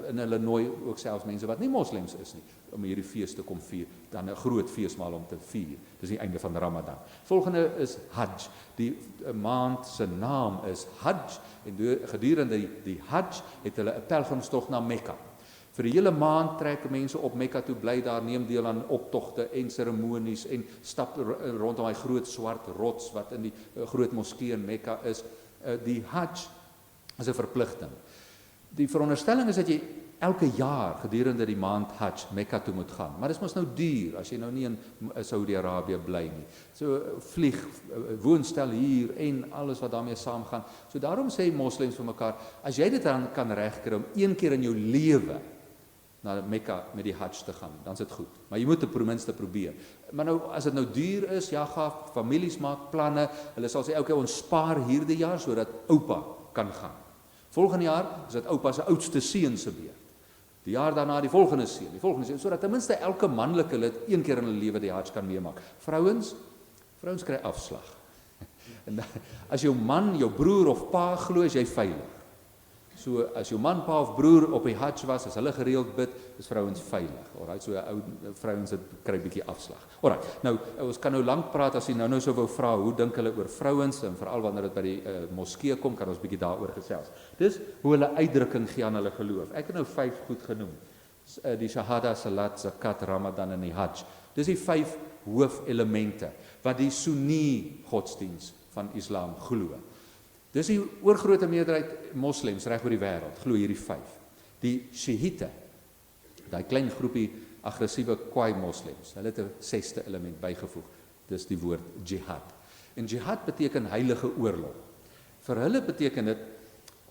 en hulle nooi ook selfs mense wat nie moslems is nie, om hierdie fees te kom vier, dan 'n groot feesmaal om te vier. Dis die einde van Ramadan. Volgende is Hajj. Die maand se naam is Hajj, en gedurende die Hajj het hulle 'n pelgrimstog na Mekka. Vir die hele maand trek mense op Mekka toe, bly daar, neem deel aan optogte en seremonies en stap rondom daai groot swart rots wat in die groot moskee in Mekka is. Die Hajj is 'n verpligting. Die veronderstelling is dat jy elke jaar gedurende die maand Hajj Mekka toe moet gaan. Maar dis mos nou duur as jy nou nie in Saudi-Arabië bly nie. So vlieg, woonstel hier en alles wat daarmee saamgaan. So daarom sê moslems vir mekaar, as jy dit dan kan regkry om een keer in jou lewe na Mekka met die Hajj te gaan, dan is dit goed. Maar jy moet ten minste probeer. Maar nou, as dit nou duur is, ja, gaaf, families maak planne, hulle sal sê, okay, ons spaar hierdie jaar, sodat oupa kan gaan. Volgende jaar is dit oupa se oudste seun se beurt. Die jaar daarna die volgende seun, sodat ten minste elke manlike lid een keer in hulle lewe die Hajj kan meemaak. Vrouens kry afslag. En as jou man, jou broer of pa glo, is jy veilig. So as jou man, pa of broer op die Hajj was, as hulle gereeld bid, is vrouens veilig. Alright, so ou vrouens kry bietjie afslag. Alright, nou ons kan nou lank praat as jy nou sou wou vra hoe dink hulle oor vrouens, en veral wanneer dit by die moskee kom, kan ons bietjie daaroor gesels. Dis hoe hulle uitdrukking gee aan hulle geloof. Ek het nou 5 goed genoem. Die Shahada, Salat, Zakat, Ramadan en die Hajj. Dis die 5 hoofelemente wat die Sunni godsdiens van Islam glo. Dis die oorgrote meerderheid moslems reg oor die wêreld glo hierdie 5. Die Shiite, daai klein groepie aggressiewe kwaai moslems, hulle het 'n 6de element bygevoeg. Dis die woord jihad. En jihad beteken heilige oorlog. Vir hulle beteken dit,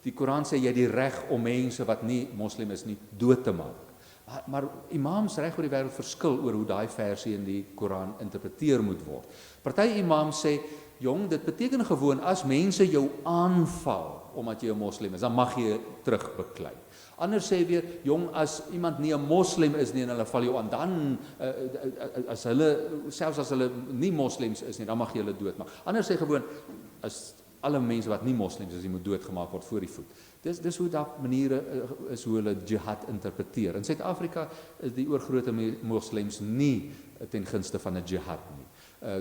die Koran sê jy het die reg om mense wat nie moslim is nie dood te maak. Maar imams reg oor die wêreld verskil oor hoe daai versie in die Koran interpreteer moet word. Party imams sê, jong, dit beteken gewoon as mense jou aanval omdat jy 'n moslim is, dan mag jy terugbeklei. Ander sê weer, jong, as iemand nie 'n moslim is nie en hulle val jou aan, dan as hulle, selfs as hulle nie moslems is nie, dan mag jy hulle doodmaak. Ander sê gewoon, as alle mense wat nie moslems is, die moet doodgemaak word voor die voet. Dis hoe daar maniere is hoe hulle jihad interpreteer. In Suid-Afrika is die oorgrote moslems nie ten gunste van 'n jihad nie.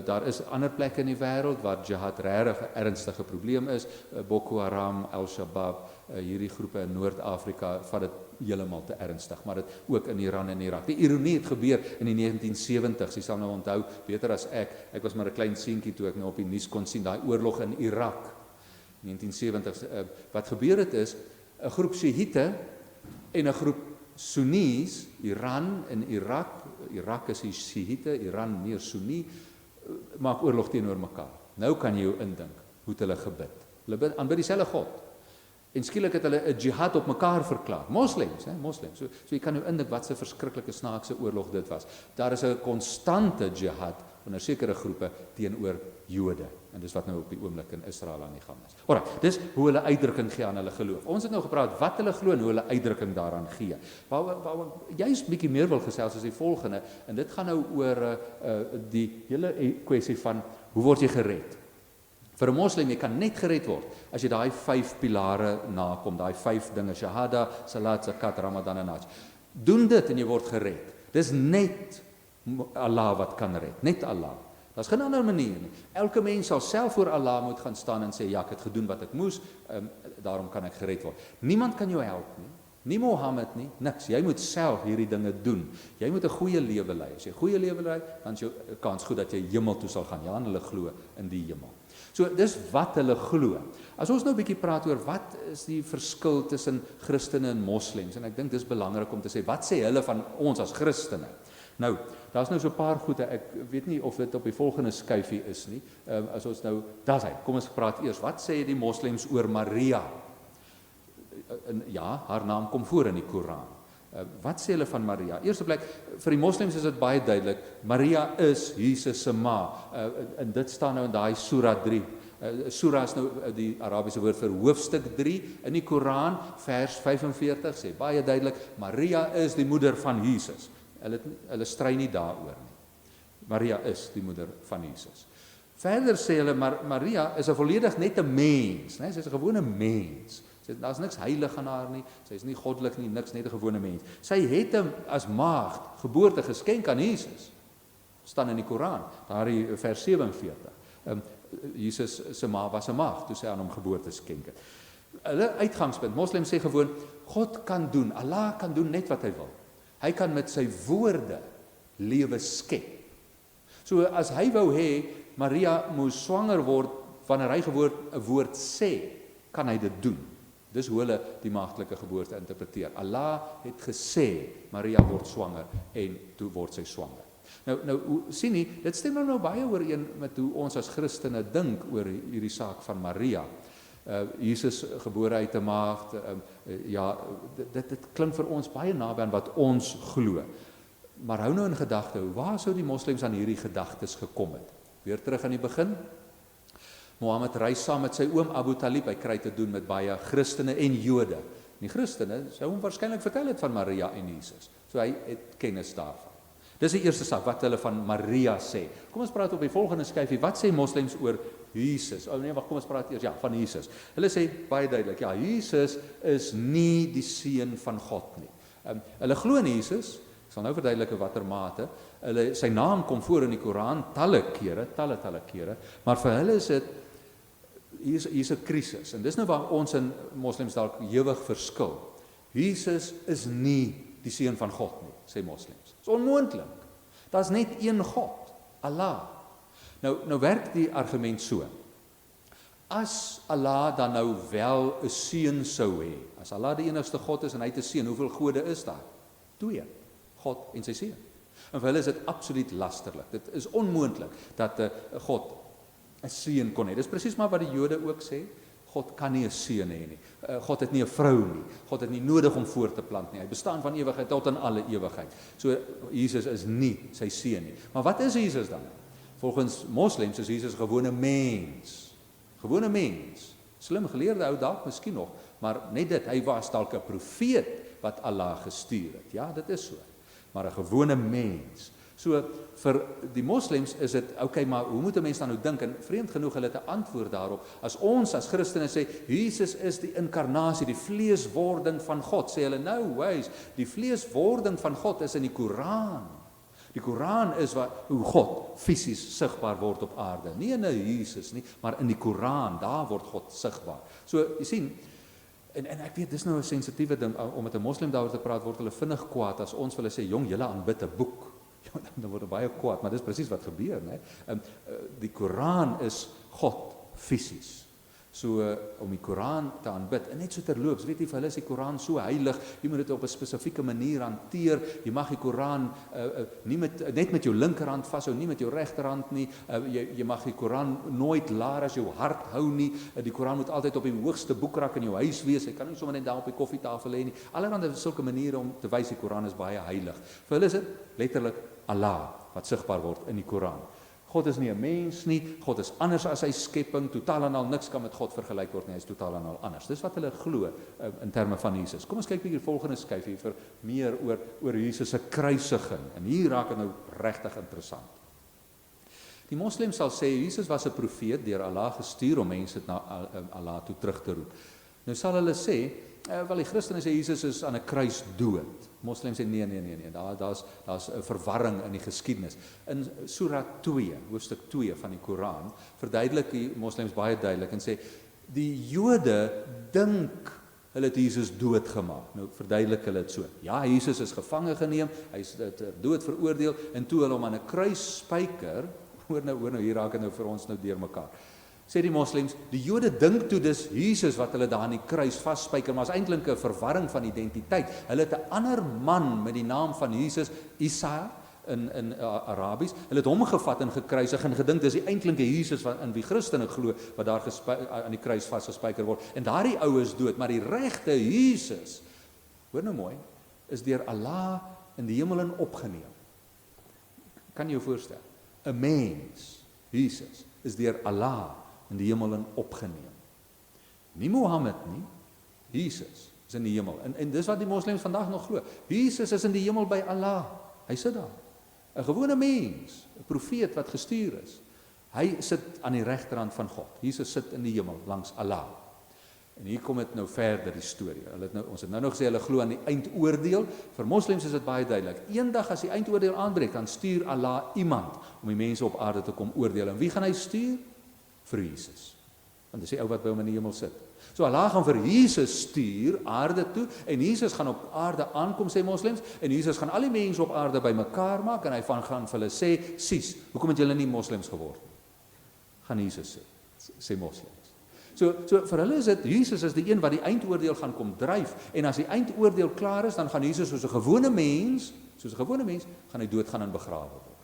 Daar is ander plekke in die wêreld waar jihad regtig 'n ernstige probleem is. Boko Haram, Al-Shabaab, hierdie groepe in Noord-Afrika vat dit heeltemal te ernstig, maar dit ook in Iran en Irak. Die ironie het gebeur in die 1970s, jy sal nou onthou, beter as ek was maar 'n klein seentjie toe ek nou op die nuus kon sien, daai oorlog in Irak, 1970s, wat gebeur het is, 'n groep Shiite en 'n groep Sunnis, Iran en Irak is die Shiite, Iran meer Sunni, maak oorlog teenoor mekaar. Nou kan jy jou indink, hoe het hulle gebid? Hulle aanbid dieselfde God. En skielik het hulle 'n jihad op mekaar verklaar. Moslems. So jy kan nou indink wat 'n verskriklike snaakse oorlog dit was. Daar is 'n konstante jihad onder sekere groepe teenoor Jode. En dis wat nou op die oomblik in Israel aan die gang is. Alraai, dis hoe hulle uitdrukking gee aan hulle geloof. Ons het nou gepraat wat hulle glo en hoe hulle uitdrukking daaraan gee. Waar jy's bietjie meer wil gesels as die volgende, en dit gaan nou oor die hele kwessie van hoe word jy gered? Vir 'n moslim, jy kan net gered word as jy daai 5 pilare nakom, daai 5 dinge, shahada, salat, zakat, ramadan en hajj. Doen dit en jy word gered. Dis net Allah wat kan red, net Allah. Daar's geen ander manier nie. Elke mens sal self voor Allah moet gaan staan en sê, ja, ek het gedoen wat ek moes, daarom kan ek gered word. Niemand kan jou help nie. Nie Mohammed nie, niks. Jy moet self hierdie dinge doen. Jy moet 'n goeie lewe lei. As jy 'n goeie lewe lei, dan is jou kans goed dat jy hemel toe sal gaan. Ja, en hulle glo in die hemel. So dis wat hulle glo. As ons nou 'n bietjie praat oor wat is die verskil tussen Christene en moslems, en ek dink dis belangrik om te sê, wat sê hulle van ons as Christene? Nou, daar's nou so 'n paar goede, ek weet nie of dit op die volgende skyfie is nie. As ons nou, daar's hy. Kom ons praat eers. Wat sê die moslems oor Maria? Ja, haar naam kom voor in die Koran. Wat sê hulle van Maria? Eerste plek, vir die moslems is dit baie duidelik, Maria is Jesus se ma. En dit staan nou in daai Surah 3. Surah is nou die Arabiese woord vir hoofstuk 3 in die Koran, vers 45 sê baie duidelik, Maria is die moeder van Jesus. Hulle stry nie daaroor nie. Maria is die moeder van Jesus. Verder sê hulle, Maria is 'n volledig net 'n mens, né? Sy is 'n gewone mens. Daar's niks heilig aan haar nie, sy is nie goddelik nie, niks, net 'n gewone mens. Sy het hom as maagd, geboorte geskenk aan Jesus. Staan in die Koran, daardie vers 47. Jesus se ma was 'n maagd toe sy aan hom geboorte skenk het. Hulle uitgangspunt, moslems sê gewoon, God kan doen, Allah kan doen net wat hy wil. Hy kan met sy woorde lewe skep. So as hy wou hê Maria moes swanger word wanneer hy 'n woord sê, kan hy dit doen. Dis hoe hulle die maagdelike geboorte interpreteer. Allah het gesê Maria word swanger en toe word sy swanger. Nou sien jy, dit stem nou baie ooreen met hoe ons as Christene dink oor hierdie saak van Maria. Jesus gebore uit 'n maagd, ja, dit klink vir ons baie naby aan wat ons glo. Maar hou nou in gedagte, waar sou die moslems aan hierdie gedagtes gekom het? Weer terug aan die begin. Mohammed reis saam met sy oom Abu Talib, hy kry te doen met baie Christene en Jode. Die Christene sou hom waarskynlik vertel het van Maria en Jesus. So hy het kennis daarvan. Dis die eerste saak wat hulle van Maria sê. Kom ons praat op die volgende skyfie. Wat sê moslems oor Jesus? Nee, wag, kom ons praat eers van Jesus. Hulle sê baie duidelik, ja, Jesus is nie die seun van God nie. Hulle glo in Jesus. Ek sal nou verduidelik in watter mate. Sy naam kom voor in die Koran talle kere, maar vir hulle is dit hier's 'n krisis. En dis nou waar ons en moslems dalk ewig verskil. Jesus is nie die seun van God nie, sê moslems. Dit is onmoontlik. Daar's net een God, Allah. Nou werk die argument so. As Allah dan nou wel 'n seun sou hê, as Allah die enigste God is en hy het 'n seun, hoeveel gode is daar? 2. God en sy seun. En vir hulle is dit absoluut lasterlik. Dit is onmoontlik dat God 'n seun kon hê. Dis presies maar wat die Jode ook sê. God kan nie 'n seun hê nie. God het nie 'n vrou nie. God het nie nodig om voort te plant nie. Hy bestaan van ewigheid tot in alle ewigheid. So Jesus is nie sy seun nie. Maar wat is Jesus dan? Volgens moslems is Jesus 'n gewone mens. Gewone mens. Slim geleerde ou dalk miskien nog, maar net dit, hy was dalk 'n profeet wat Allah gestuur het. Ja, dit is so. Maar 'n gewone mens. So vir die moslems is dit okay, maar hoe moet 'n mens dan nou dink? En vreemd genoeg hulle het 'n antwoord daarop. As ons as Christene sê Jesus is die inkarnasie, die vleeswording van God, sê hulle nou, wys, die vleeswording van God is in die Koran. Die Koran is hoe God fisies sigbaar word op aarde. Nie in 'n Jesus nie, maar in die Koran, daar word God sigbaar. So jy sien, en ek weet dis nou 'n sensitiewe ding om met 'n moslim daaroor te praat, word hulle vinnig kwaad as ons hulle sê jong, julle aanbid 'n boek. Ja, dan word baie kwaad, maar dis presies wat gebeur, né? Die Koran is God fisies. So om die Koran te aanbid, en net so terloops, weet jy, vir hulle is die Koran so heilig, jy moet dit op 'n spesifieke manier hanteer, jy mag die Koran nie net met jou linkerhand vashou, nie met jou regterhand nie, jy mag die Koran nooit laer as jou hart hou nie, die Koran moet altyd op die hoogste boekrak in jou huis wees, hy kan nie sommer net daar op die koffietafel lê nie, allerhande sulke maniere om te wys die Koran is baie heilig. Vir hulle is dit letterlik Allah wat sigbaar word in die Koran. God is nie 'n mens nie, God is anders as sy skepping, totaal en al niks kan met God vergelyk word nie, hy is totaal en al anders. Dis wat hulle glo in terme van Jesus. Kom ons kyk bietjie die volgende skyfie vir meer oor Jesus se kruisiging. En hier raak dit nou regtig interessant. Die moslems sal sê Jesus was 'n profeet deur Allah gestuur om mense na Allah toe terug te roep. Nou sal hulle sê, wel die Christene sê Jesus is aan 'n kruis dood. Moslems sê nee, daar's 'n verwarring in die geskiedenis. In Surah 2, hoofstuk 2 van die Koran, verduidelik die moslems baie duidelik en sê die Jode dink hulle het Jesus doodgemaak. Nou verduidelik hulle dit so. Ja, Jesus is gevange geneem, hy is dood veroordeel en toe hulle hom aan 'n kruis spyker, hoor nou hier raak dit nou vir ons nou deurmekaar. Sê die moslems, die Jode dink toe dis Jesus wat hulle daar aan die kruis vasspyker, maar is eintlik 'n verwarring van identiteit. Hulle het 'n ander man met die naam van Jesus, Isa in Arabies. Hulle het hom gevat en gekruisig en gedink dis die eintlike Jesus wat in wie Christene glo wat daar aan die kruis vasgespyker word. En daardie ou is dood, maar die regte Jesus, hoor nou mooi, is deur Allah in die hemel in opgeneem. Kan jy jou voorstel? 'n Mens, Jesus, is deur Allah in die hemel in opgeneem. Nie Mohammed nie, Jesus is in die hemel. En dis wat die moslems vandag nog glo. Jesus is in die hemel by Allah. Hy sit daar. 'n gewone mens, 'n profeet wat gestuur is. Hy sit aan die regterhand van God. Jesus sit in die hemel langs Allah. En hier kom dit nou verder die storie. Ons het nou gesê hulle glo aan die eindoordeel. Vir moslems is dit baie duidelik. Eendag as die eindoordeel aanbreek, dan stuur Allah iemand om die mense op aarde te kom oordeel. En wie gaan hy stuur? Vir Jesus. Want dis die ou wat by hom in die hemel sit. So Allah gaan vir Jesus stuur aarde toe en Jesus gaan op aarde aankom, sê moslems, en Jesus gaan al die mense op aarde bymekaar maak en hy gaan vir hulle sê, "Sies, hoekom het julle nie moslems geword nie?" Gaan Jesus sê moslems. So vir hulle is dit Jesus is die een wat die eindoordeel gaan kom dryf en as die eindoordeel klaar is, dan gaan Jesus soos 'n gewone mens, gaan hy doodgaan en begrawe word.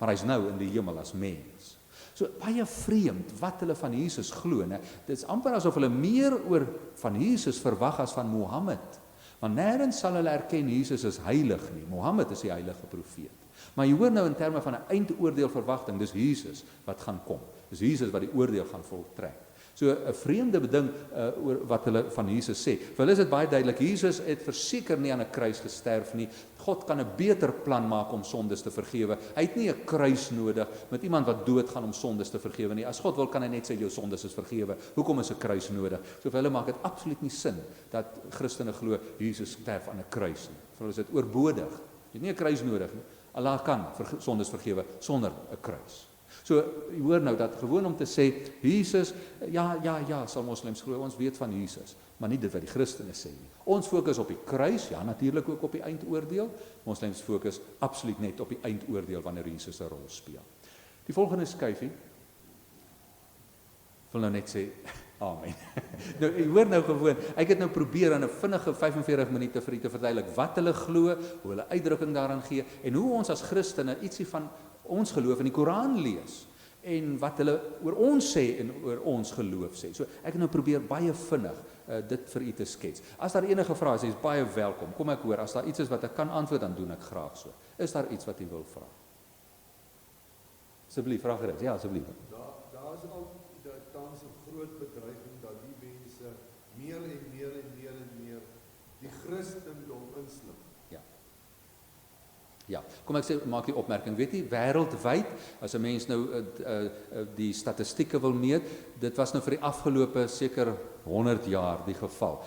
Maar hy's nou in die hemel as mens. So baie vreemd wat hulle van Jesus glo, né? Dit is amper asof hulle meer oor van Jesus verwag as van Mohammed. Want nêrens sal hulle erken Jesus is heilig nie. Mohammed is die heilige profeet. Maar jy hoor nou in terme van 'n eindoordeel verwagting, dis Jesus wat gaan kom. Dis Jesus wat die oordeel gaan voltrek. So 'n vreemde beding oor wat hulle van Jesus sê. Vir hulle is dit baie duidelik, Jesus het verseker nie aan 'n kruis gesterf nie. God kan 'n beter plan maak om sondes te vergewe. Hy het nie 'n kruis nodig met iemand wat doodgaan om sondes te vergewe nie. As God wil, kan hy net sê jou sondes is vergewe. Hoekom is 'n kruis nodig? So vir hulle maak dit absoluut nie sin dat Christene glo Jesus sterf aan 'n kruis nie. Vir hulle is dit oorbodig. Jy het nie 'n kruis nodig nie. Allah kan sondes vergewe sonder 'n kruis. So, jy hoor nou dat gewoon om te sê, Jesus, ja, sal moslems glo, ons weet van Jesus, maar nie dit wat die Christene sê nie. Ons fokus op die kruis, ja, natuurlik ook op die eindoordeel, moslems fokus absoluut net op die eindoordeel wanneer Jesus 'n rol speel. Die volgende skyfie, wil nou net sê, amen. Nou, jy hoor nou gewoon, ek het nou probeer in 'n vinnige 45 minute vir u te verduidelik wat hulle glo, hoe hulle uitdrukking daaraan gee, en hoe ons as Christene ietsie van ons geloof in die Koran lees. en wat hulle oor ons sê en oor ons geloof sê. So ek het nou probeer baie vinnig dit vir u te skets. As daar enige vrae is, is baie welkom. Kom ek hoor, as daar iets is wat ek kan antwoord, dan doen ek graag so. Is daar iets wat u wil vra? Asseblief, vra gerus. Ja, asseblief. Daar is al tans 'n groot bedreiging dat die mense meer en meer die Christendom inslip. Ja, kom ek sê, maak die opmerking, weet jy, wêreldwyd, as 'n mens nou die statistieke wil meet, dit was nou vir die afgelope seker 100 jaar die geval.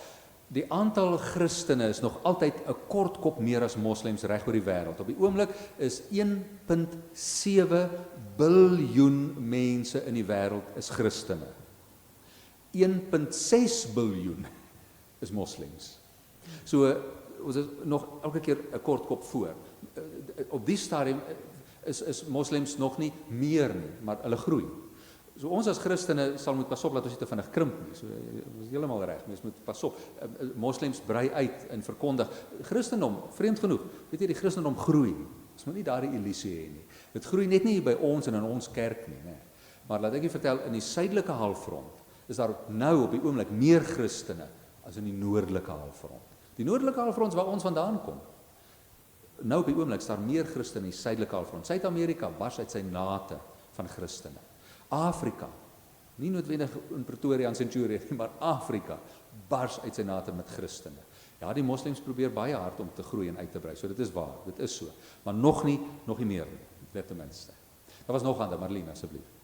Die aantal Christene is nog altyd 'n kort kop meer as moslems reg oor die wêreld. Op die oomblik is 1.7 biljoen mense in die wêreld is Christene. 1.6 biljoen is moslems. So ons is nog elke keer 'n kort kop voor. Op die stadium is moslems nog nie meer nie, maar hulle groei. So ons as Christene sal moet pas op dat ons nie te vinnig krimp nie. So ons is heeltemal reg. Mens moet pas op. Moslems brei uit en verkondig. Christendom, vreemd genoeg, weet jy, die Christendom groei. Ons moet nie daardie illusie hê nie. Dit groei net nie by ons en in ons kerk nie, né? Maar laat ek julle vertel, in die suidelike halfrond is daar nou op die oomblik meer Christene as in die noordelike halfrond. Die noordelike halfrond is waar ons vandaan kom. Nou op die oomblik is daar meer Christene in die suidelike halfrond. Suid-Amerika bars uit sy nate van Christene. Afrika, nie noodwendig in Pretoria en Centurion, maar Afrika bars uit sy nate met Christene. Ja, die moslems probeer baie hard om te groei en uit te brei. So dit is waar, dit is so. Maar nog nie meer nie, net ten minste. Daar was nog ander, Marlene, asseblief.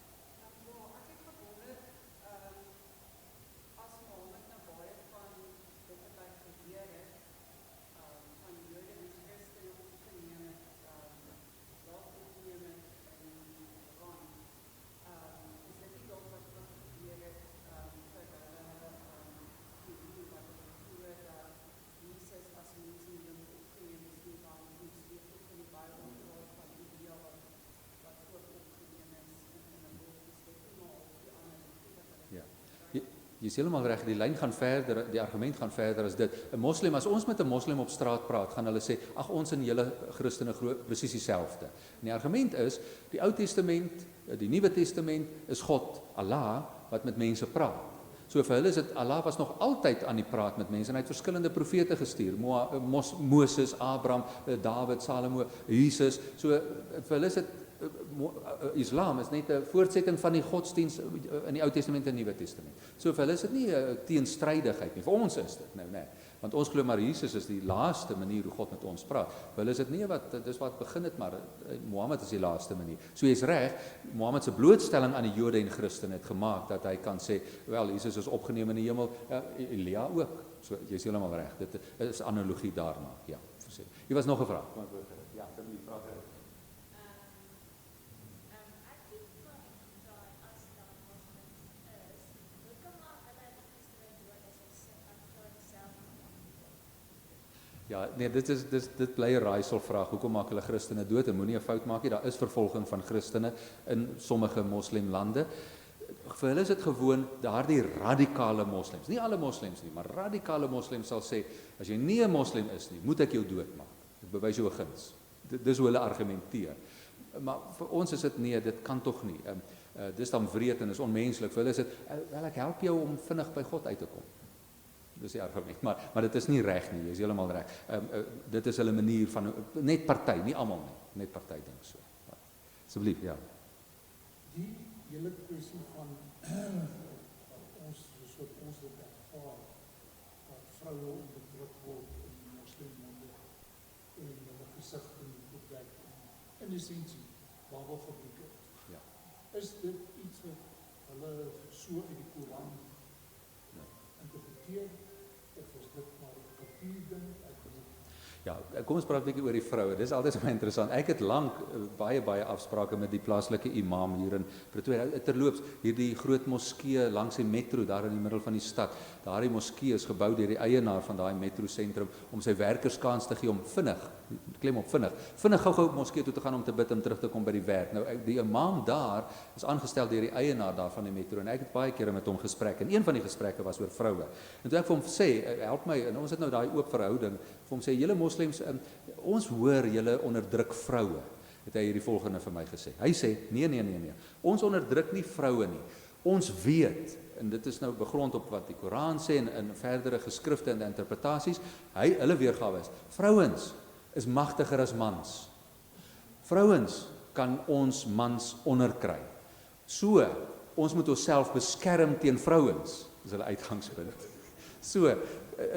Jy is helemaal reg, die lyn gaan verder, die argument gaan verder as dit. 'n Moslem, as ons met 'n moslim op straat praat, gaan hulle sê, ag ons en julle Christene glo presies dieselfde. En die argument is, die Ou Testament, die Nuwe Testament is God, Allah, wat met mense praat. So vir hulle is dit, Allah was nog altyd aan die praat met mense en hy het verskillende profete gestuur, Moses, Abraham, David, Salomo, Jesus. So vir hulle is dit Islam is net 'n voortsetting van die godsdiens in die Ou Testament en Nuwe Testament. So vir hulle is dit nie 'n teenstrydigheid nie. Vir ons is dit nou, nee. Want ons glo maar Jesus is die laaste manier hoe God met ons praat. Vir hulle is dit nie dis wat begin het, maar Mohammed is die laaste manier. So jy's reg, Mohammed se blootstelling aan die Jode en Christene het gemaak dat hy kan sê, wel Jesus is opgeneem in die hemel, ja, Elia ook. So jy's heeltemal reg. Dit is analogie daarna. Ja, verseker. Hier was nog 'n vraag. Kom ek hoor gerus. Ja, asseblief, vra gerus. Ja, nee, dit bly 'n raaiselvraag. Hoekom maak hulle Christene dood? En moenie 'n fout maak nie, daar is vervolging van Christene in sommige moslimlande. Vir hulle is dit gewoon daardie radikale moslems. Nie alle moslems nie, maar radikale moslems sal sê, as jy nie 'n moslim is nie, moet ek jou doodmaak. Ek bewys jou 'n guns. Dis hoe hulle argumenteer. Maar vir ons is dit nee, dit kan tog nie. Dis dan wreed en is onmenslik. Vir hulle is dit, wel ek help jou om vinnig by God uit te kom. Dis die argument, maar dit is nie reg nie, jy is heeltemal reg. Dit is hulle manier van, net party, nie almal nie, net party dink so. Asseblief, ja. Die hele kwessie van ons dit ervaar, dat vroue onderdruk word in moslimlande en hulle gesig bedek, in essensie, Babelfabrieke. Ja. Is dit iets wat hulle so in die Koran interpreteer, of is dit maar 'n kultuurding? Ja, kom ons praat 'n bietjie oor die vroue. Dis altyd baie interessant. Ek het lank baie afsprake met die plaaslike imam hier in Pretoria. Terloops, hierdie groot moskee langs die metro daar in die middel van die stad. Daardie moskee is gebou deur die eienaar van daai metro sentrum om sy werkers kans te gee om vinnig gou moskee toe te gaan om te bid en terug te kom by die werk. Nou die imam daar is aangestel deur die eienaar daar van die metro en ek het baie kere met hom gespreek en een van die gesprekke was oor vroue. En toe ek vir hom sê, help my, en ons het nou daai oop verhouding, vir hom sê, julle moslems, ons hoor julle onderdruk vroue. het hy hierdie volgende vir my gesê. Hy sê, nee, ons onderdruk nie vroue nie. Ons weet, en dit is nou begrond op wat die Koran sê en verdere geskrifte en interpretasies, hulle weergawe is, vrouens is magtiger as mans. Vrouens kan ons mans onderkry. So, ons moet onsself beskerm teen vrouens, is hulle uitgangspunt. So,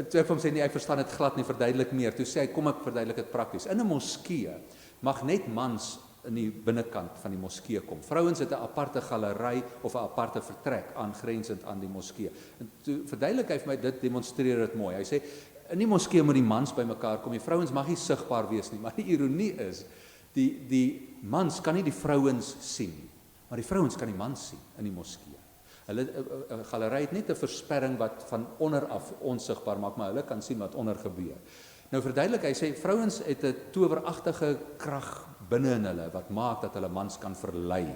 toe ek vir hom sê, nee, ek verstaan dit glad nie, verduidelik meer. Toe sê hy, kom ek verduidelik dit prakties. In 'n moskee mag net mans in die binnekant van die moskee kom. Vrouens het 'n aparte galery of 'n aparte vertrek aangrensend aan die moskee. En toe verduidelik hy vir my, dit demonstreer dit mooi. Hy sê, in die moskee moet die mans bymekaar kom. Die vrouens mag nie sigbaar wees nie, maar die ironie is, die mans kan nie die vrouens sien nie, maar die vrouens kan die mans sien in die moskee. Hulle 'n galery het net 'n versperring wat van onder af onsigbaar maak, maar hulle kan sien wat onder gebeur. Nou verduidelik hy sê vrouens het 'n toweragtige krag binne in hulle wat maak dat hulle mans kan verlei.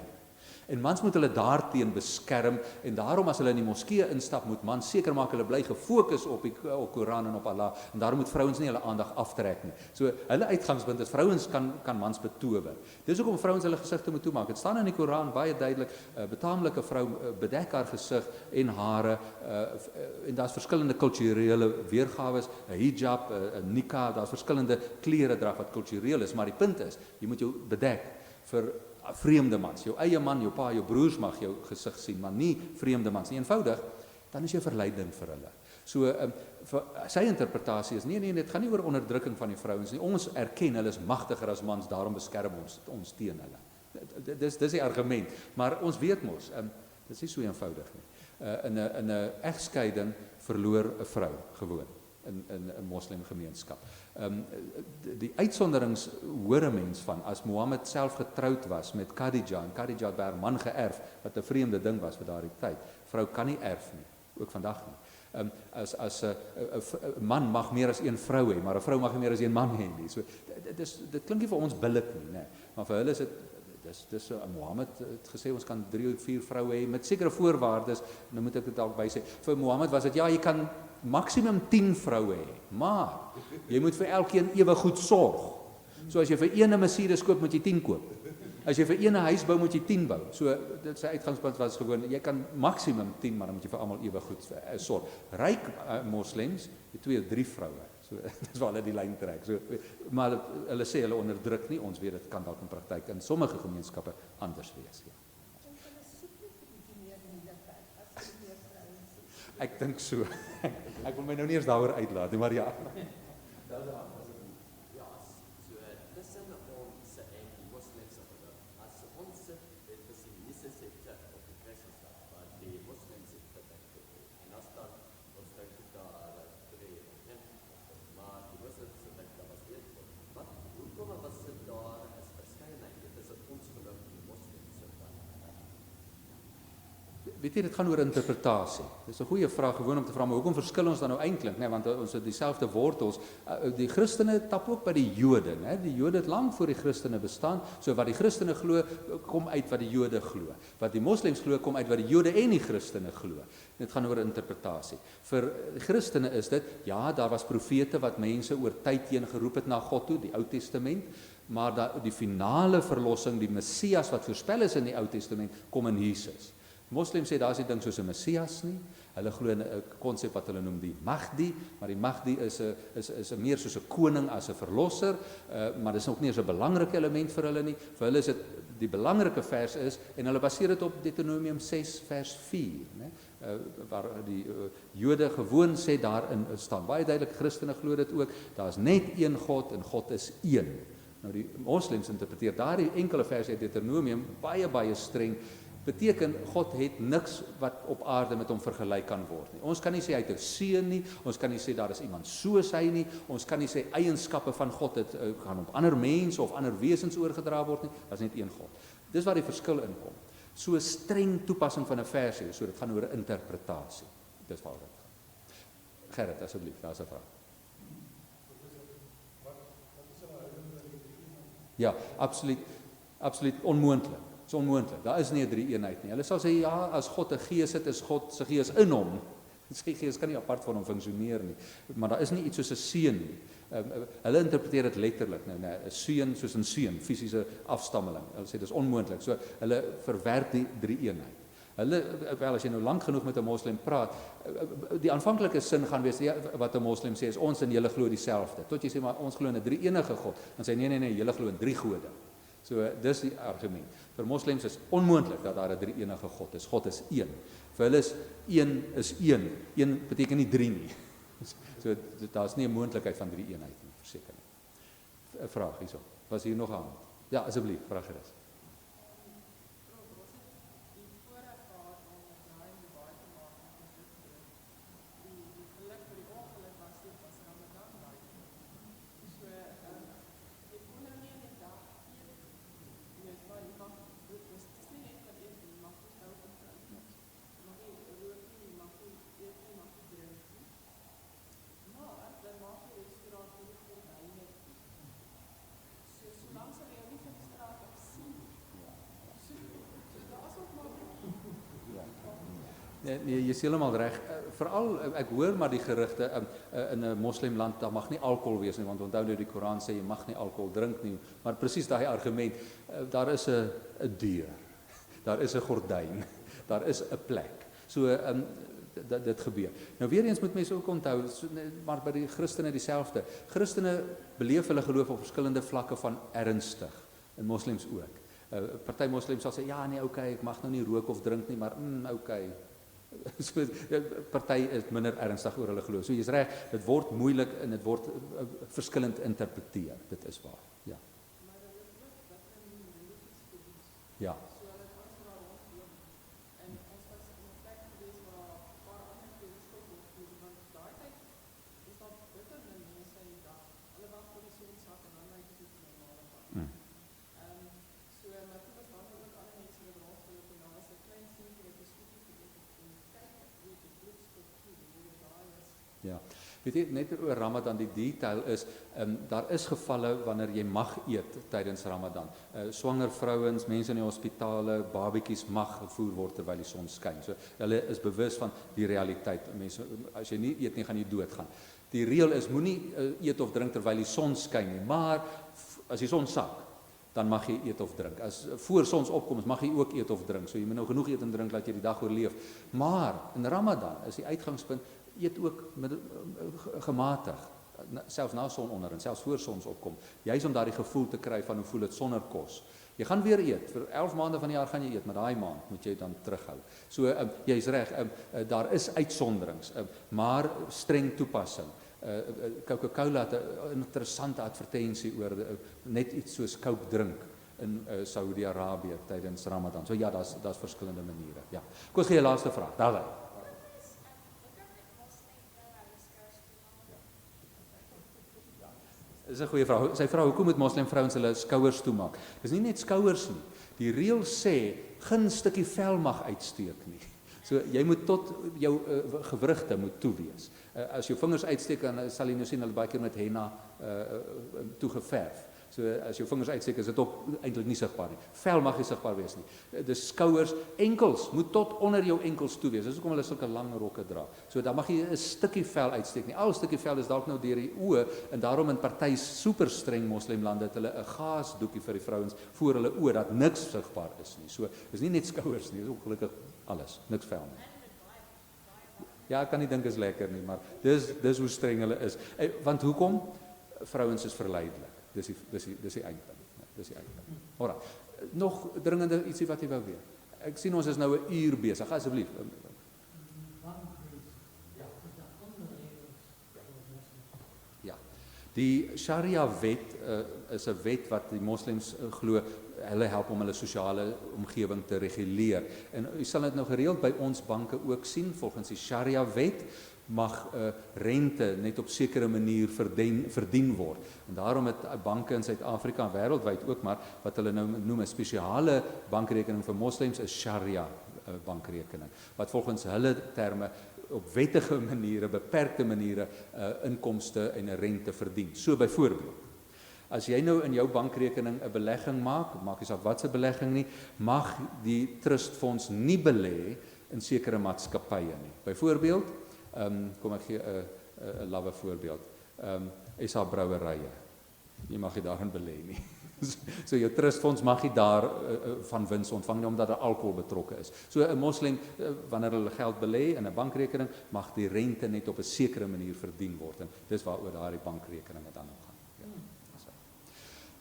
En mans moet hulle daarteen beskerm en daarom as hulle in die moskee instap moet mans seker maak hulle bly gefokus op die Koran en op Allah en daarom moet vrouens nie hulle aandag aftrek nie. So hulle uitgangspunt is vrouens kan mans betower. Dis hoekom vrouens hulle gesigte moet toemaak. Dit staan in die Koran baie duidelik, 'n betaamlike vrou bedek haar gesig en hare en daar's verskillende kulturele weergawe, 'n hijab, 'n niqab, daar's verskillende klere drag wat kultureel is, maar die punt is, jy moet jou bedek vir vreemde mans, jou eie man, jou pa, jou broers mag jou gesig sien, maar nie vreemde mans nie. Eenvoudig, dan is jy verleiding vir hulle. So, sy interpretasie is, nee, dit gaan nie oor onderdrukking van die vrouens nie. Ons erken hulle is magtiger as mans, daarom beskerm ons teen hulle. Dis die argument, maar ons weet mos, dit is nie so eenvoudig nie. In 'n egskeiding verloor 'n vrou gewoon in 'n moslimgemeenskap. Die uitsonderings hoor 'n mens van, as Mohammed self getroud was met Khadija, en Khadija het by haar man geërf, wat 'n vreemde ding was vir daardie tyd. Vrou kan nie erf nie, ook vandag nie. As 'n man mag meer as een vrou hê, maar 'n vrou mag nie meer as een man hê nie. So, dit klink nie vir ons billik nie, maar vir hulle is dit, dis Mohammed het gesê ons kan 3 of 4 vroue hê met sekere voorwaardes. Nou moet ek dit dalk by sê. Vir Mohammed was dit jy kan maksimum 10 vroue hê, maar jy moet vir elkeen ewe goed sorg. So as jy vir een 'n Mercedes koop, moet jy 10 koop. As jy vir een 'n huis bou, moet jy 10 bou. So dit sy uitgangspunt was gewoon jy kan maksimum 10, maar dan moet jy vir almal ewe goed sorg. Ryk moslems het 2 of 3 vroue. So dis waar hulle die lyn trek. So maar hulle sê hulle onderdruk nie, ons weet dit kan dalk in praktyk in sommige gemeenskappe anders wees, ja. Ek dink so. Ek wil my nou nie eens daaroor uitlaat nie, maar ja. Weet jy, dit gaan oor interpretasie. Dis 'n goeie vraag gewoon om te vra, maar hoekom verskil ons dan nou eintlik, né? Want ons het dieselfde wortels. Die Christene tap ook by die Jode, né? Die Jode het lank voor die Christene bestaan. So wat die Christene glo, kom uit wat die Jode glo. Wat die moslems glo, kom uit wat die Jode en die Christene glo. Dit gaan oor interpretasie. Vir die Christene is dit, ja, daar was profete wat mense oor tyd heen geroep het na God toe, die Ou Testament, maar die finale verlossing, die Messias wat voorspel is in die Ou Testament, kom in Jesus. Moslems sê daar is nie ding soos 'n Messias nie. Hulle glo in 'n konsep wat hulle noem die Mahdi, maar die Mahdi is meer soos 'n koning as 'n verlosser, maar dis nog nie eens 'n belangrike element vir hulle nie. Vir hulle is dit die belangrike vers is en hulle baseer dit op Deuteronomium 6 vers 4, né? Waar die Jode gewoon sê daarin staan baie duidelik, Christene glo dit ook, daar's net een God en God is een. Nou die moslems interpreteer daardie enkele vers uit Deuteronomium baie streng. Beteken, God het niks wat op aarde met hom vergelyk kan word nie. Ons kan nie sê hy het 'n seun nie, ons kan nie sê daar is iemand soos hy nie, ons kan nie sê eienskappe van God het gaan op ander mense of ander wesens oorgedra word nie, daar is net een God. Dis waar die verskil inkom. So streng toepassing van 'n versie, so dit gaan oor interpretasie. Dis waar dit gaan. Gerrit, asseblief, daar's 'n vraag. Ja, absoluut onmoontlik. Dit is onmoontlik. Daar is nie 'n drie-eenheid nie. Hulle sal sê ja, as God 'n gees het, is God se gees in hom. Sy gees kan nie apart van hom funksioneer nie, maar daar is nie iets soos 'n seun nie. Hulle interpreteer dit letterlik, nou, 'n seun soos 'n seun, fisiese afstammeling. Hulle sê dis onmoontlik. So hulle verwerp die drie eenheid. Wel as jy nou lank genoeg met 'n moslim praat, die aanvanklike sin gaan wees wat 'n moslim sê is ons en julle glo dieselfde. Tot jy sê maar ons glo in 'n drie enige God, dan sê nee, julle glo in drie gode. So dis die argument. Vir moslems is onmoontlik dat daar 'n drie enige God is. God is een. Vir hulle is een. Een beteken nie drie nie. So daar's nie 'n moontlikheid van drie eenheid nie, verseker nie. 'n Vraag hierso. Was hier nog 'n hand? Ja, asseblief, vra gerus. Nee, jy is heeltemal reg. Veral ek hoor maar die gerugte in 'n moslimland daar mag nie alkohol wees nie, want onthou nou die Koran sê jy mag nie alkohol drink nie, maar presies daai argument, daar is 'n deur. Daar is 'n gordyn. Daar is 'n plek. So dit gebeur. Nou weer eens moet mense ook onthou, maar by die Christene dieselfde. Christene beleef hulle geloof op verskillende vlakke van ernstig, en moslems ook. Party moslems sal sê ja, nee, okay, ek mag nou nie rook of drink nie, maar okay. So, party is minder ernstig oor hulle geloof. So jy's reg, dit word moeilik en dit word verskillend interpreteer. Dit is waar. Ja. Ja. Ja, weet jy, net oor Ramadan, die detail is, daar is gevalle wanneer jy mag eet tydens Ramadan. Swanger vrouens, mense in die hospitale, babetjies mag gevoer word terwyl die son skyn. So hulle is bewus van die realiteit. Mense, as jy nie eet nie, gaan jy doodgaan. Die reël is moenie eet of drink terwyl die son skyn nie, maar as die son sak, dan mag jy eet of drink. As voor sonsopkoms mag jy ook eet of drink. So jy moet nou genoeg eet en drink dat jy die dag oorleef. Maar in Ramadan is die uitgangspunt eet ook gematig, selfs na sononder en selfs voor sonsopkom, juis om daardie gevoel te kry van hoe voel dit sonder kos. Jy gaan weer eet, vir 11 maande van die jaar gaan jy eet, maar daai maand moet jy dan terughou. So, jy's reg, daar is uitsonderings, maar streng toepassing. Coca-Cola het 'n interessante advertensie oor net iets soos Coke drink in Saudi-Arabië tydens Ramadan. So ja, daar's verskillende maniere. Ja. Ek wil gee 'n laaste vraag. Daar. Dis 'n goeie vraag. Sy vra hoekom moet moslim vrouens hulle skouers toemaak? Dis nie net skouers nie. Die reël sê geen stukkie vel mag uitsteek nie. So jy moet tot jou gewrigte moet toe wees. As jou vingers uitsteek, dan sal jy nou sien hulle baie keer met henna toegeverf. So as jou vingers uitsteek, is dit ook eintlik nie sigbaar nie. Vel mag nie sigbaar wees nie. Dis skouers, enkels moet tot onder jou enkels toe wees. Dis hoekom hulle sulke lang rokke dra. So dan mag jy 'n stukkie vel uitsteek nie. Al 'n stukkie vel is dalk nou deur die oë, en daarom in party super streng moslimlande het hulle 'n gaasdoekie vir die vrouens voor hulle oë dat niks sigbaar is nie. So dis nie net skouers nie, dis ook gelukkig alles, niks vel nie. Ja, ek kan nie dink is lekker nie, maar dis hoe streng hulle is. Want hoekom? Vrouens is verleidelik. Dis die eindpunt. Dis die eindpunt. Alraai. Nog dringende ietsie wat jy wou weet. Ek sien ons is nou 'n uur besig. Asseblief. Ja. Die Sharia wet is 'n wet wat die moslems glo hulle help om hulle sosiale omgewing te reguleer. En u sal dit nou gereeld by ons banke ook sien, volgens die Sharia wet mag rente net op sekere manier verdien word. En daarom het banke in Suid-Afrika en wêreldwyd ook maar wat hulle nou noem 'n spesiale bankrekening vir moslems is Sharia bankrekening, wat volgens hulle terme op wettige maniere, beperkte maniere inkomste en 'n rente verdien. So byvoorbeeld, as jy nou in jou bankrekening 'n belegging maak nie saak wat se belegging nie, mag die trustfonds nie belê in sekere maatskappye nie. Byvoorbeeld, Kom ek gee 'n lawwe voorbeeld. SA Brouwerye. Jy mag nie daarin belê nie. So jou trustfonds mag nie daar van wins ontvang nie, omdat daar alkohol betrokke is. So 'n moslim, wanneer hulle geld belê in 'n bankrekening, mag die rente net op 'n sekere manier verdien word. En dis waaroor daardie bankrekeninge dan nog gaan. Ja, so.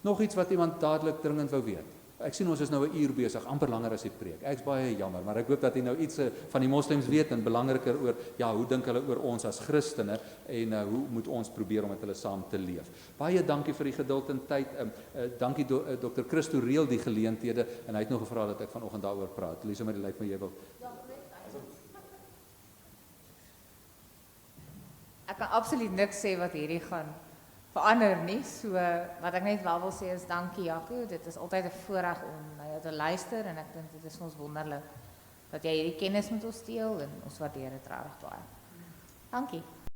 Nog iets wat iemand dadelik dringend wou weet. Ek sien ons is nou 'n uur besig, amper langer as die preek. Ek's baie jammer, maar ek hoop dat jy nou iets van die moslems weet en belangriker oor, ja, hoe dink hulle oor ons as Christene en hoe moet ons probeer om met hulle saam te leef. Baie dankie vir die geduld en tyd. Dankie Dr. Christo reël die geleenthede en hy het nog gevra dat ek vanoggend daaroor praat. Lisa, maar dit lyk my jy wil. Ek kan absoluut niks sê wat hierdie gaan verander nie. So wat ek net wel wil sê is dankie Jaco. Dit is altyd 'n voorreg om na jou te luister en ek dink dit is vir ons wonderlik dat jy hierdie kennis met ons deel en ons waardeer dit regtig baie. Dankie.